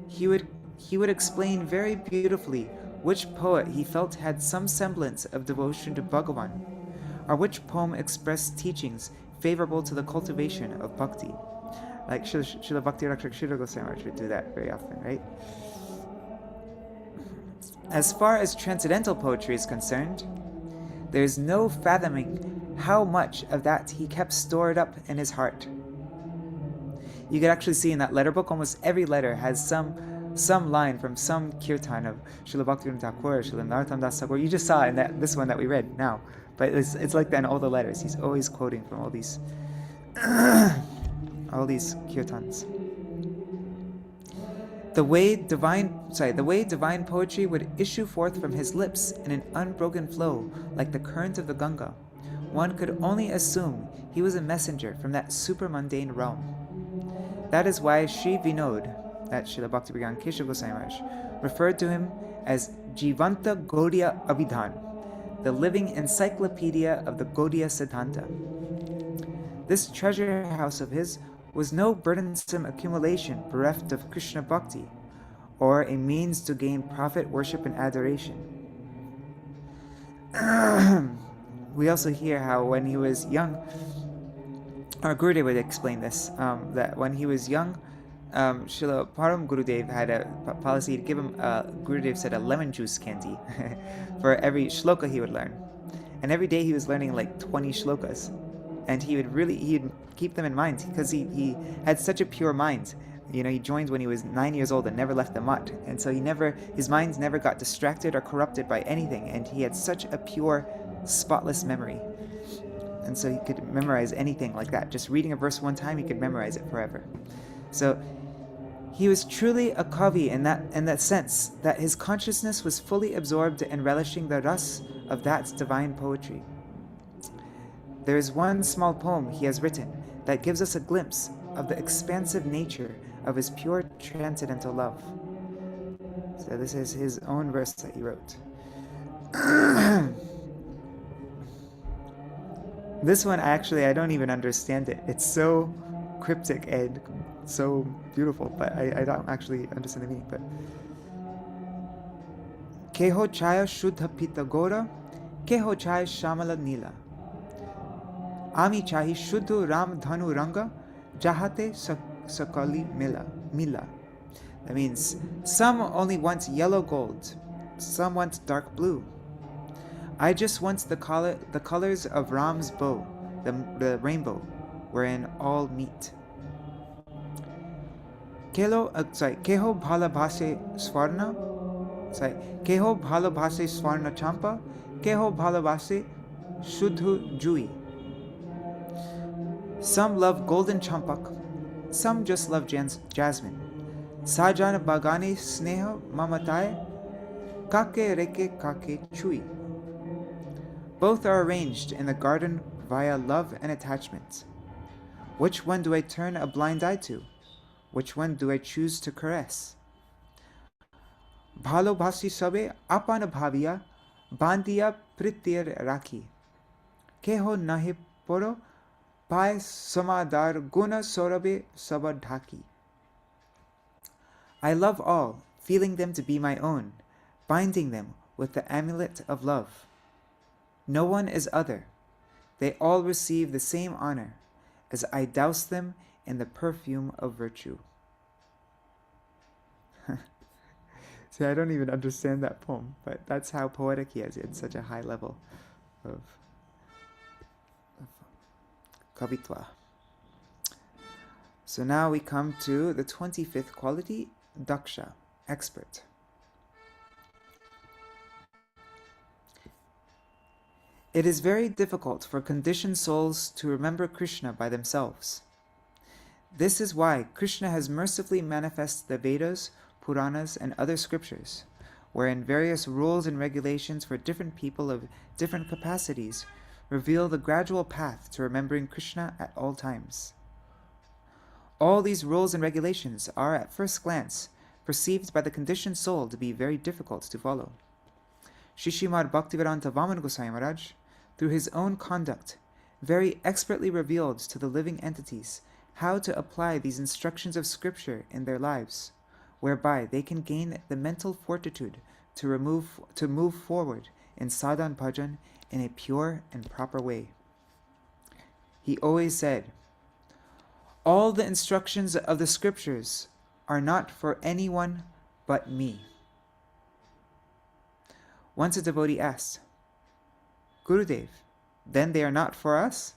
He would explain very beautifully which poet he felt had some semblance of devotion to Bhagavan, or which poem expressed teachings favorable to the cultivation of bhakti. Like Srila Bhakti Rakshak Srila Goswami Mahārāja would do that very often, right? As far as transcendental poetry is concerned, there is no fathoming how much of that he kept stored up in his heart. You could actually see in that letter book, almost every letter has some line from some kirtan of Srila Bhaktivedānta Thakur, Srila Narottam Das Thakur. You just saw in this one that we read now. But it's like that in all the letters. He's always quoting from all these all these kirtans. The way divine poetry would issue forth from his lips in an unbroken flow like the current of the Ganga, one could only assume he was a messenger from that super-mundane realm. That is why Sri Vinod, that's Srila Bhaktivedānta Keshav Goswami Mahārāja, referred to him as Jivanta Gaudiya Abhidhan, the living encyclopedia of the Gaudiya Siddhanta. This treasure house of his was no burdensome accumulation bereft of Krishna Bhakti, or a means to gain profit, worship, and adoration. We also hear how when he was young, our Gurudev would explain this, that when he was young, Srila Param Gurudev had a policy to give him, Gurudev said, a lemon juice candy for every shloka he would learn. And every day he was learning like 20 shlokas. And he'd keep them in mind because he had such a pure mind. You know, he joined when he was 9 years old and never left the mutt. And so his mind never got distracted or corrupted by anything. And he had such a pure, spotless memory. And so he could memorize anything like that. Just reading a verse one time, he could memorize it forever. So he was truly a kavi in that sense, that his consciousness was fully absorbed in relishing the ras of that divine poetry. There is one small poem he has written that gives us a glimpse of the expansive nature of his pure transcendental love. So this is his own verse that he wrote. This one, I don't even understand it. It's so cryptic and so beautiful, but I don't actually understand the meaning. But Keho chaya shuddha pita gora, keho chaya shamala nila. Ami chahi shuddhu ram dhanu ranga, jahate sakali mila. That means some only want yellow gold, some want dark blue. I just want the colors of Ram's bow, the rainbow, wherein all meet. Keho bhala bhase swarna, keho bhala bhase swarna champa, keho bhala bhase shuddhu jui. Some love golden champak, some just love jasmine. Sajana bagani sneha mamatai, kake reke kake chui. Both are arranged in the garden via love and attachment. Which one do I turn a blind eye to? Which one do I choose to caress? Bhalo bhasi sabe apana bhaviya, bandiya pritir raki. Keho nahe poro, pai samadar guna sorabe sabadhaki. I love all, feeling them to be my own, binding them with the amulet of love. No one is other. They all receive the same honor, as I douse them in the perfume of virtue. See, I don't even understand that poem, but that's how poetic he is. It's such a high level of kavitva. So now we come to the 25th quality, daksha, expert. It is very difficult for conditioned souls to remember Krishna by themselves. This is why Krishna has mercifully manifested the Vedas, Puranas, and other scriptures, wherein various rules and regulations for different people of different capacities reveal the gradual path to remembering Krishna at all times. All these rules and regulations are, at first glance, perceived by the conditioned soul to be very difficult to follow. Śrīmad Bhaktivedānta Vāmana Gosvāmī Mahārāja, through his own conduct, very expertly revealed to the living entities how to apply these instructions of Scripture in their lives, whereby they can gain the mental fortitude to move forward in sadhan bhajan in a pure and proper way. He always said, "All the instructions of the Scriptures are not for anyone but me." Once a devotee asked, "Gurudev, then they are not for us?"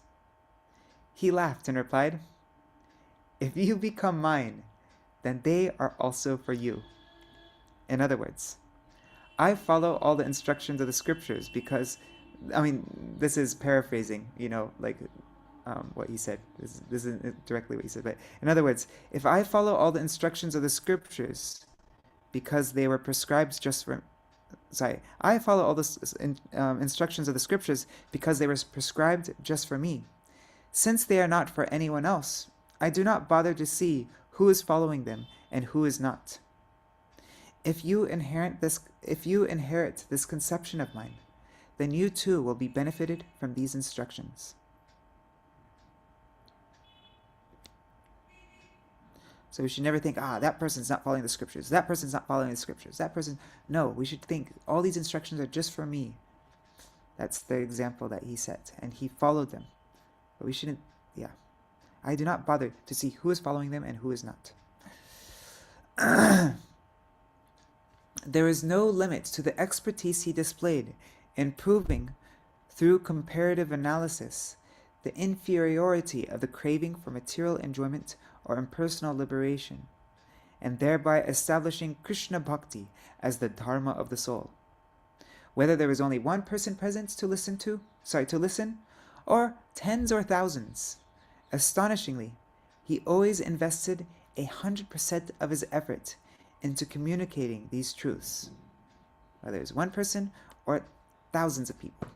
He laughed and replied, "If you become mine, then they are also for you." In other words, I follow all the instructions of the Scriptures because, this is paraphrasing, what he said. This isn't directly what he said, but in other words, if I follow all the instructions of the Scriptures because they were prescribed just for I follow all the instructions of the Scriptures because they were prescribed just for me. Since they are not for anyone else, I do not bother to see who is following them and who is not. If you inherit this conception of mine, then you too will be benefited from these instructions. So we should never think, that person's not following the Scriptures. That person's not following the Scriptures. No, we should think, all these instructions are just for me. That's the example that he set, and he followed them. But we shouldn't, I do not bother to see who is following them and who is not. There is no limit to the expertise he displayed in proving, through comparative analysis, the inferiority of the craving for material enjoyment or impersonal liberation, and thereby establishing Krishna Bhakti as the dharma of the soul. Whether there was only one person present to listen, or tens or thousands, astonishingly, he always invested 100% of his effort into communicating these truths. Whether it's one person or thousands of people,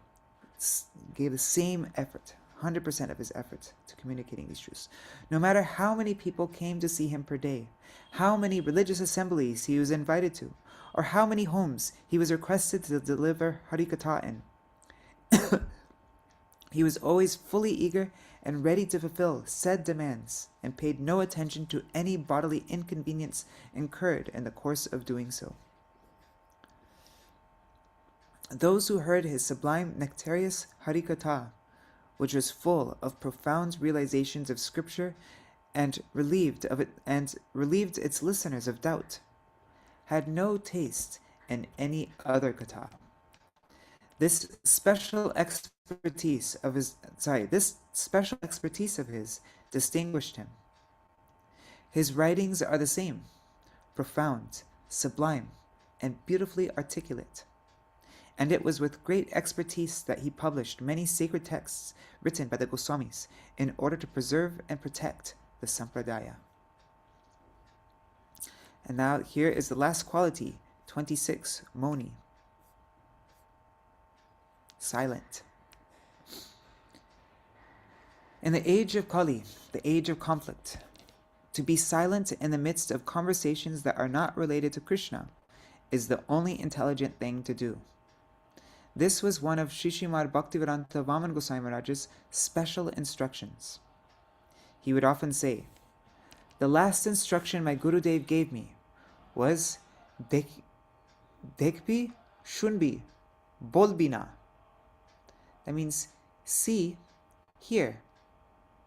gave the same effort, 100% of his efforts to communicating these truths. No matter how many people came to see him per day, how many religious assemblies he was invited to, or how many homes he was requested to deliver Harikatha in, he was always fully eager and ready to fulfill said demands, and paid no attention to any bodily inconvenience incurred in the course of doing so. Those who heard his sublime nectarious Harikatha, which was full of profound realizations of scripture and relieved its listeners of doubt, had no taste in any other katha. This special expertise of his distinguished him. His writings are the same, profound, sublime, and beautifully articulate. And it was with great expertise that he published many sacred texts written by the Goswamis in order to preserve and protect the Sampradaya. And now here is the last quality, 26, Moni. Silent. In the age of Kali, the age of conflict, to be silent in the midst of conversations that are not related to Krishna is the only intelligent thing to do. This was one of Śrīmad Bhaktivedānta Vāmana Gosvāmī Mahārāja's special instructions. He would often say, "The last instruction my Gurudev gave me was Dekhbi, Shunbi, Bolbina." That means see, hear,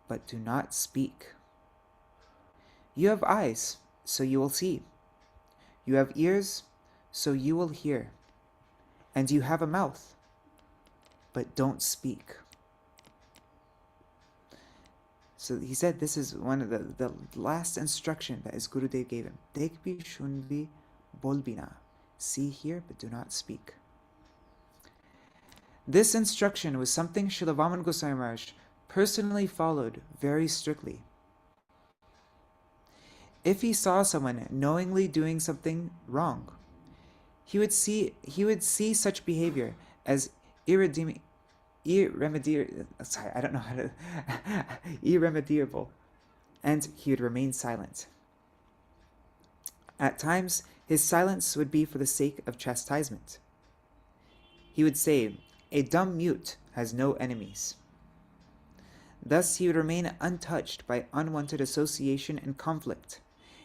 but do not speak. You have eyes, so you will see. You have ears, so you will hear. And you have a mouth, but don't speak. So he said this is one of the last instruction that his Gurudev gave him. Dekhbi, shunbi, bolbina. See, hear, but do not speak. This instruction was something Śrīla Vāmana Gosvāmī Mahārāja personally followed very strictly. If he saw someone knowingly doing something wrong, he would see such behavior as irremediable, and he would remain silent. At times, his silence would be for the sake of chastisement. He would say, "A dumb mute has no enemies." Thus he would remain untouched by unwanted association and conflict,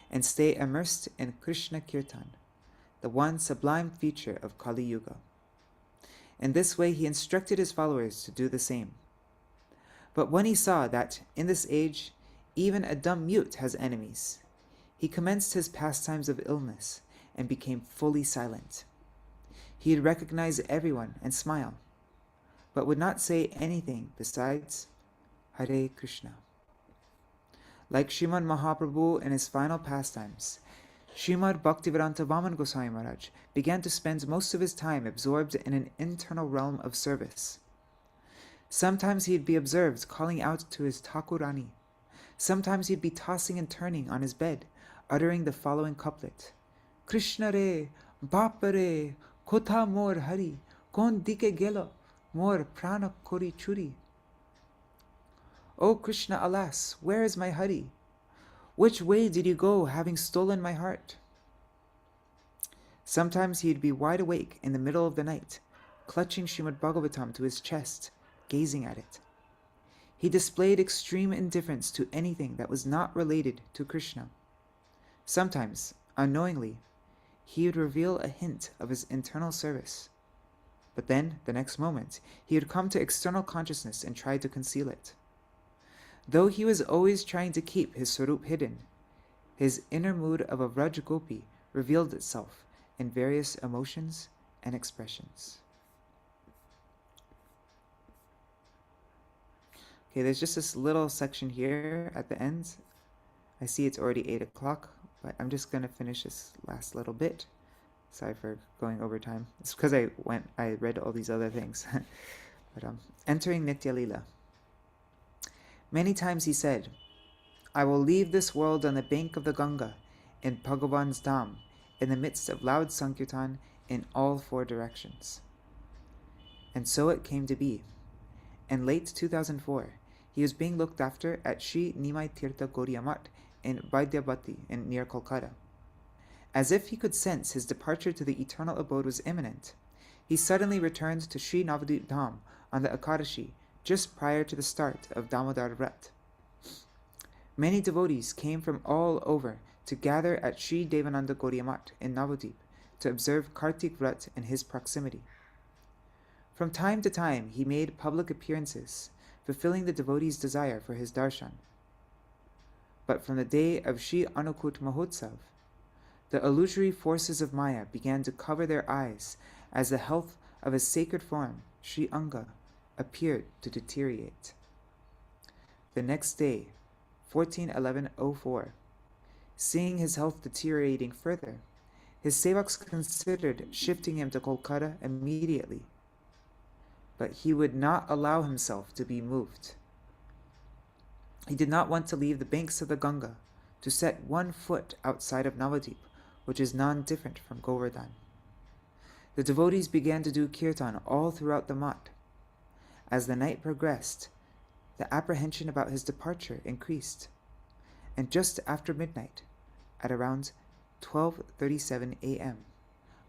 and stay immersed in Krishna Kirtan, the one sublime feature of Kali Yuga. In this way he instructed his followers to do the same. But when he saw that, in this age, even a dumb mute has enemies, he commenced his pastimes of illness and became fully silent. He would recognize everyone and smile, but would not say anything besides Hare Krishna. Like Śrīmad Mahaprabhu in his final pastimes, Śrīmad Bhaktivedānta Vāmana Gosvāmī Mahārāja began to spend most of his time absorbed in an internal realm of service. Sometimes he'd be observed calling out to his Thakurani. Sometimes he'd be tossing and turning on his bed, uttering the following couplet: Krishna re, Bapa re, kotha mor hari, kon dike gelo, mor prana kori churi. O Krishna, alas, where is my Hari? Which way did you go, having stolen my heart? Sometimes he'd be wide awake in the middle of the night, clutching Śrīmad Bhagavatam to his chest, gazing at it. He displayed extreme indifference to anything that was not related to Krishna. Sometimes, unknowingly, he would reveal a hint of his internal service. But then, the next moment, he would come to external consciousness and try to conceal it. Though he was always trying to keep his Swarup hidden, his inner mood of a Vraj Gopi revealed itself in various emotions and expressions. Okay, there's just this little section here at the end. I see it's already 8 o'clock, but I'm just going to finish this last little bit. Sorry for going over time. It's because I read all these other things. But entering Nitya Lila. Many times he said, "I will leave this world on the bank of the Ganga, in Bhagavan's Dham, in the midst of loud Sankirtan in all 4 directions." And so it came to be. In late 2004, he was being looked after at Sri Nimai Tirtha Gaudiya Math in Vaidyabhati near Kolkata. As if he could sense his departure to the eternal abode was imminent, he suddenly returned to Sri Navadvip Dham on the Akadashi just prior to the start of Damodar Vrat. Many devotees came from all over to gather at Sri Devananda Gaudiya Math in Navadvip to observe Kartik Vrat in his proximity. From time to time, he made public appearances, fulfilling the devotees' desire for his darshan. But from the day of Sri Anukut Mahotsav, the illusory forces of Maya began to cover their eyes as the health of his sacred form, Sri Anga, appeared to deteriorate. The next day, 14/11/04, seeing his health deteriorating further, his sevaks considered shifting him to Kolkata immediately. But he would not allow himself to be moved. He did not want to leave the banks of the Ganga to set one foot outside of Navadvip, which is non-different from Govardhan. The devotees began to do kirtan all throughout the math. As the night progressed, the apprehension about his departure increased, and just after midnight, at around 12:37 a.m.,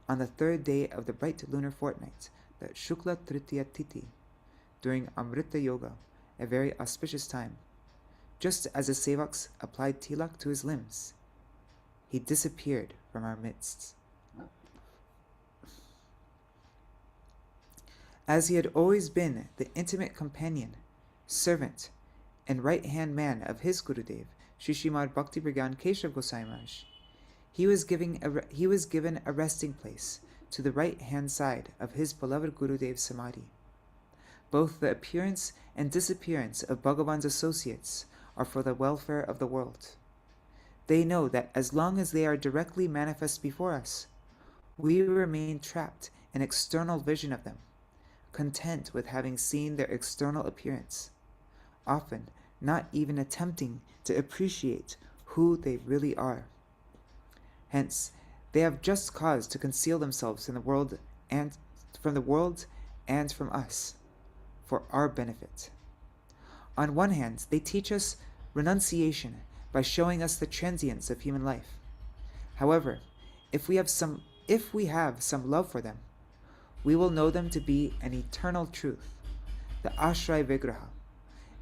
on the third day of the bright lunar fortnight, the Shukla Tritiya Tithi, during Amrita Yoga, a very auspicious time, just as the sevaks applied tilak to his limbs, he disappeared from our midst. As he had always been the intimate companion, servant, and right-hand man of his Gurudev, Śrīmad Bhaktivedānta Keshav Goswāmī Mahārāja, he was given a resting place to the right-hand side of his beloved Gurudev's Samadhi. Both the appearance and disappearance of Bhagavan's associates are for the welfare of the world. They know that as long as they are directly manifest before us, we remain trapped in external vision of them, content with having seen their external appearance, often not even attempting to appreciate who they really are. Hence, they have just cause to conceal themselves in the world and from us, for our benefit. On one hand, they teach us renunciation by showing us the transience of human life. However, if we have some love for them, we will know them to be an eternal truth, the Ashray Vigraha,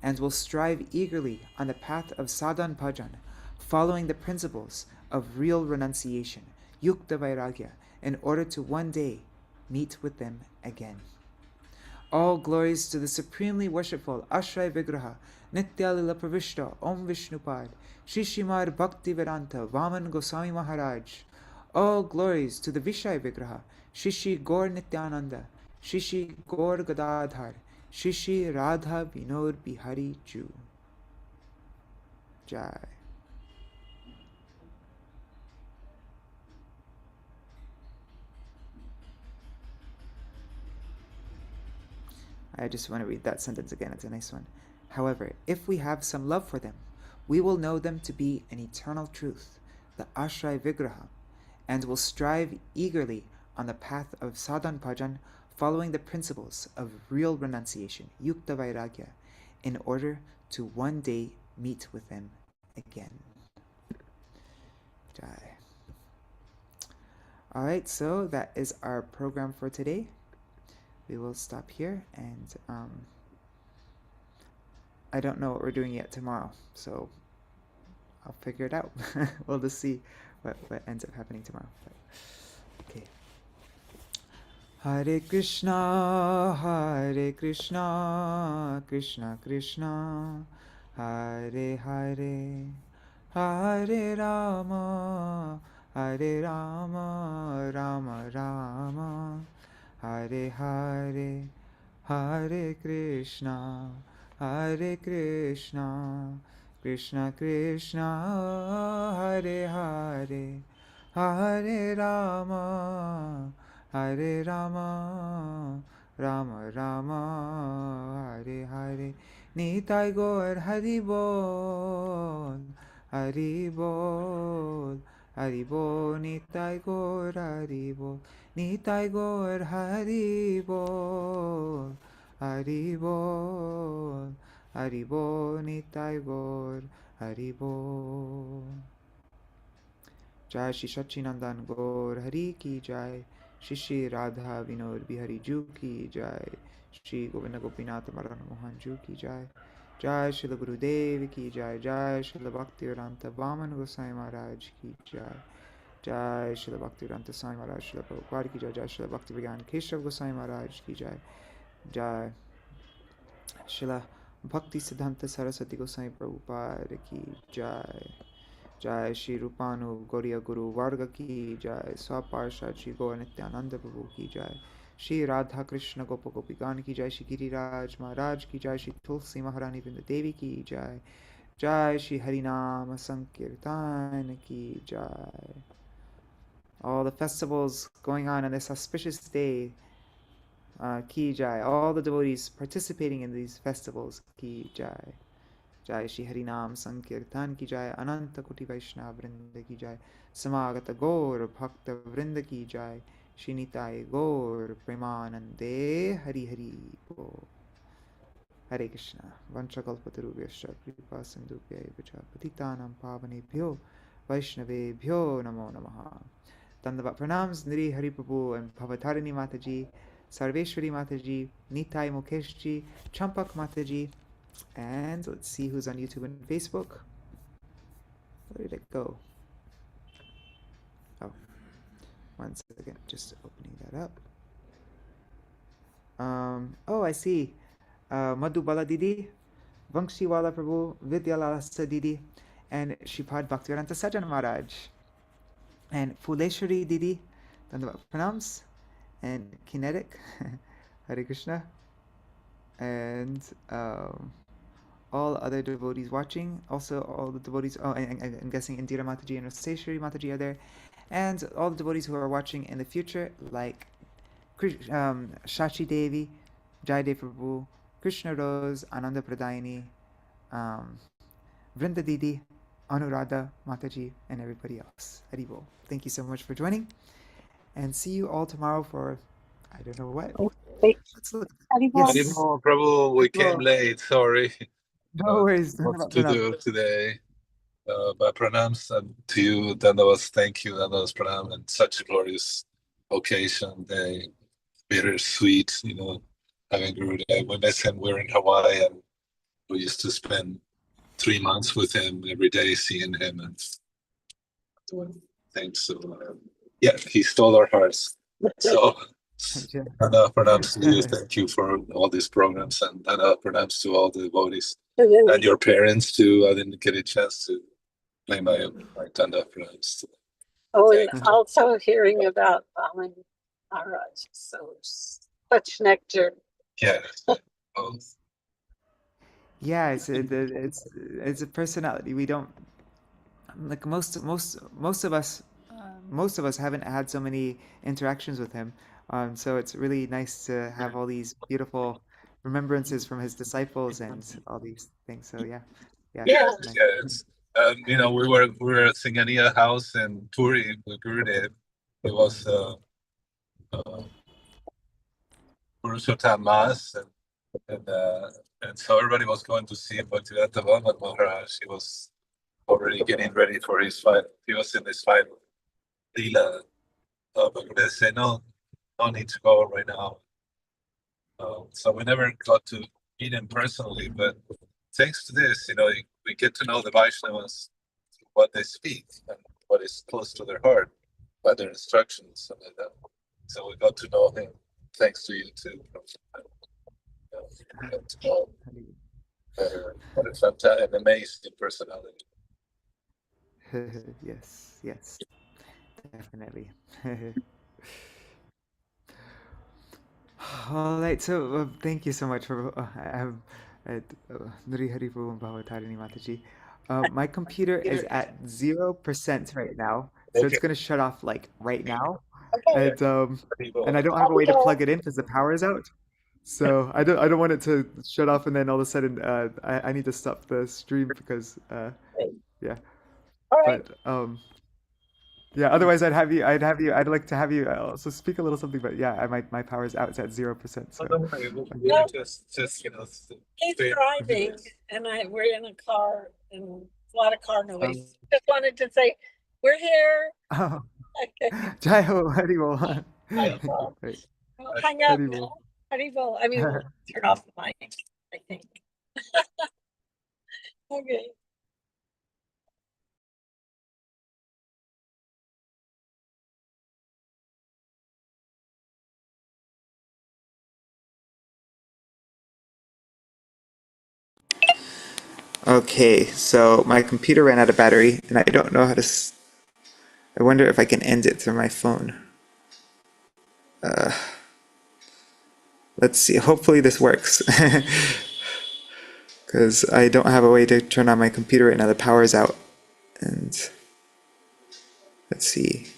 and will strive eagerly on the path of sadhan bhajan, following the principles of real renunciation, yukta vairagya, in order to one day meet with them again. All glories to the supremely worshipful Ashray Vigraha, Nityalila Pravishta, Om Vishnupad, Śrīmad Bhaktivedānta, Vāmana Gosvāmī Mahārāja. All glories to the Vishaya Vigraha, Shri Gaur Nityananda, Shri Gaur Gadadhar, Shri Radha Vinod Bihari Ju. Jai. I just want to read that sentence again. It's a nice one. However, if we have some love for them, we will know them to be an eternal truth, the Ashray Vigraha, and will strive eagerly on the path of sadhan bhajan, following the principles of real renunciation, yukta vairagya, in order to one day meet with them again. Jai. Alright, so that is our program for today. We will stop here, and I don't know what we're doing yet tomorrow, so I'll figure it out. We'll just see what ends up happening tomorrow. But, okay. Hare Krishna, Krishna Krishna, Hare Hare, Hare Rama, Rama Rama, Hare Hare, Hare Krishna, Krishna Krishna, Hare Hare, Hare Rama, Rama Rama, Hare Hare. Nitai Gaur Hari Bol, Hari Bol, Hari Bol, Nitai Gaur Hari Bol, Nitai Gaur Hari Bol, Haribol, Haribol, Nitai Gaur, Haribol. Jai Shri Sachinandan Gaur Hari Ki Jai, Shri Shri Radha Vinod Bihari Ju Ki Jai, Shri Govinda Gopinath Maran Mohan Ju Ki Jai, Jai Shri Gurudev Ki Jai, Jai Shri Bhaktivedānta Vāmana Gosvāmī Mahārāja Ki Jai, Jai Shri Bhaktivedānta Swami Maharaj Shri Prabhupada Ki Jai, Jai Shri Bhaktivedānta Keshav Goswami Maharaj Ki Jai, Jai Shri Bhakti Siddhanta Saraswati Goswami Prabhupada Ki Jai. Jai Shri Rupanu Gaudiya Guru Varga Ki Jai, Swaparsha Shri Gaur Nityananda Prabhu Ki Jai, Shri Radha Krishna Gopa Gopikan Ki Jai, Shri Giriraj Maharaj Ki Jai, Shri Tulsi Maharani Vrinda Devi Ki Jai, Jai Shri Harinama Sankirtan Ki Jai. All the festivals going on this auspicious day, Ki Jai. All the devotees participating in these festivals, Ki Jai. Jai Shri Harinam Sankirtan Ki Jai, Ananta Koti Vaishnava Vrinda Ki Jai, Samagata Gaur Bhakta Vrinda Ki Jai, Shri Nitai Gaur Premanande Hari Hari Bo. Hare Krishna. Vanchakalpatarubhyascha kripa sindhubhya vacha patitanam pavanebhyo Vaishnavebhyo namo namaha. Dandavat pranams Niri Hari Prabhu and Bhavatarini Mataji, Sarveshwari Mataji, Nitai Mukeshji, Champak Mataji, and let's see who's on YouTube and Facebook. Where did it go? Oh, one second, just opening that up. Oh, I see. Madhubala Didi, Vankshiwala Prabhu, Vidyalalasa Didi, and Shripad Bhaktivedānta Sajjana Maharaj, and Fuleshwari Didi, Dandavat Pranams, and Kinetic, Hare Krishna, and all other devotees watching, also all the devotees, oh, and I'm guessing Indira Mataji and Raseshwari Mataji are there, and all the devotees who are watching in the future, like Shachi Devi, Jaidev Prabhu, Krishna Rose, Ananda Pradayani, Vrinda Didi, Anuradha Mataji, and everybody else. Haribol. Thank you so much for joining, and see you all tomorrow for, I don't know what. Let's look. Yes. Prabhu, we came late, sorry. No worries. What to do today? But pranams to you, Dandavas, thank you, Dandavas pranam, and such a glorious occasion, day, bittersweet, having Guru Day. We miss him, we're in Hawaii, and we used to spend 3 months with him every day, seeing him and doing things. So, yeah, he stole our hearts. So, pranams to you, thank you for all these programs, and pranams to all the devotees. And your parents too. I didn't get a chance to play my Tanda pranams. Oh, and also hearing about Vāmana Mahārāja, so such nectar. Yeah. Yeah, it's a personality. We don't, like most of us haven't had so many interactions with him. So it's really nice to have all these beautiful remembrances from his disciples and all these things. So yeah. Yes. We were at Singania House in Puri with Gurudev. It was Purushottam Mass, and so everybody was going to see Bhaktivedānta Vāmana Mahārāja. He was already getting ready for his final. He was in his final Śrīla. But Gurudev said, no need to go right now. So we never got to meet him personally, but thanks to this, we get to know the Vaishnavas, what they speak and what is close to their heart by their instructions and like that. So we got to know him thanks to you too. Got to know what a fantastic and amazing personality. Yes, definitely. All right, so thank you so much for Nuri Haripu and Bhavatarini Mataji. My computer is at 0% right now, so it's gonna shut off like right now, and I don't have a way to plug it in because the power is out. So I don't want it to shut off and then all of a sudden I need to stop the stream because yeah. All right. But Yeah, otherwise I'd like to have you also speak a little something, but yeah, my power's out, it's at 0%, Oh, so don't worry. No, Just he's stay. driving, and we're in a car, and a lot of car noise. Um, Just wanted to say, we're here. oh, Okay. Jai Ho, Haribol. yeah. Right. We'll hang up Haribol. now. Haribol. I mean, we'll turn off the mic, I think. Okay. Okay, so my computer ran out of battery, and I don't know how to. I wonder if I can end it through my phone. Let's see. Hopefully this works, because I don't have a way to turn on my computer right now. The power's out, and let's see.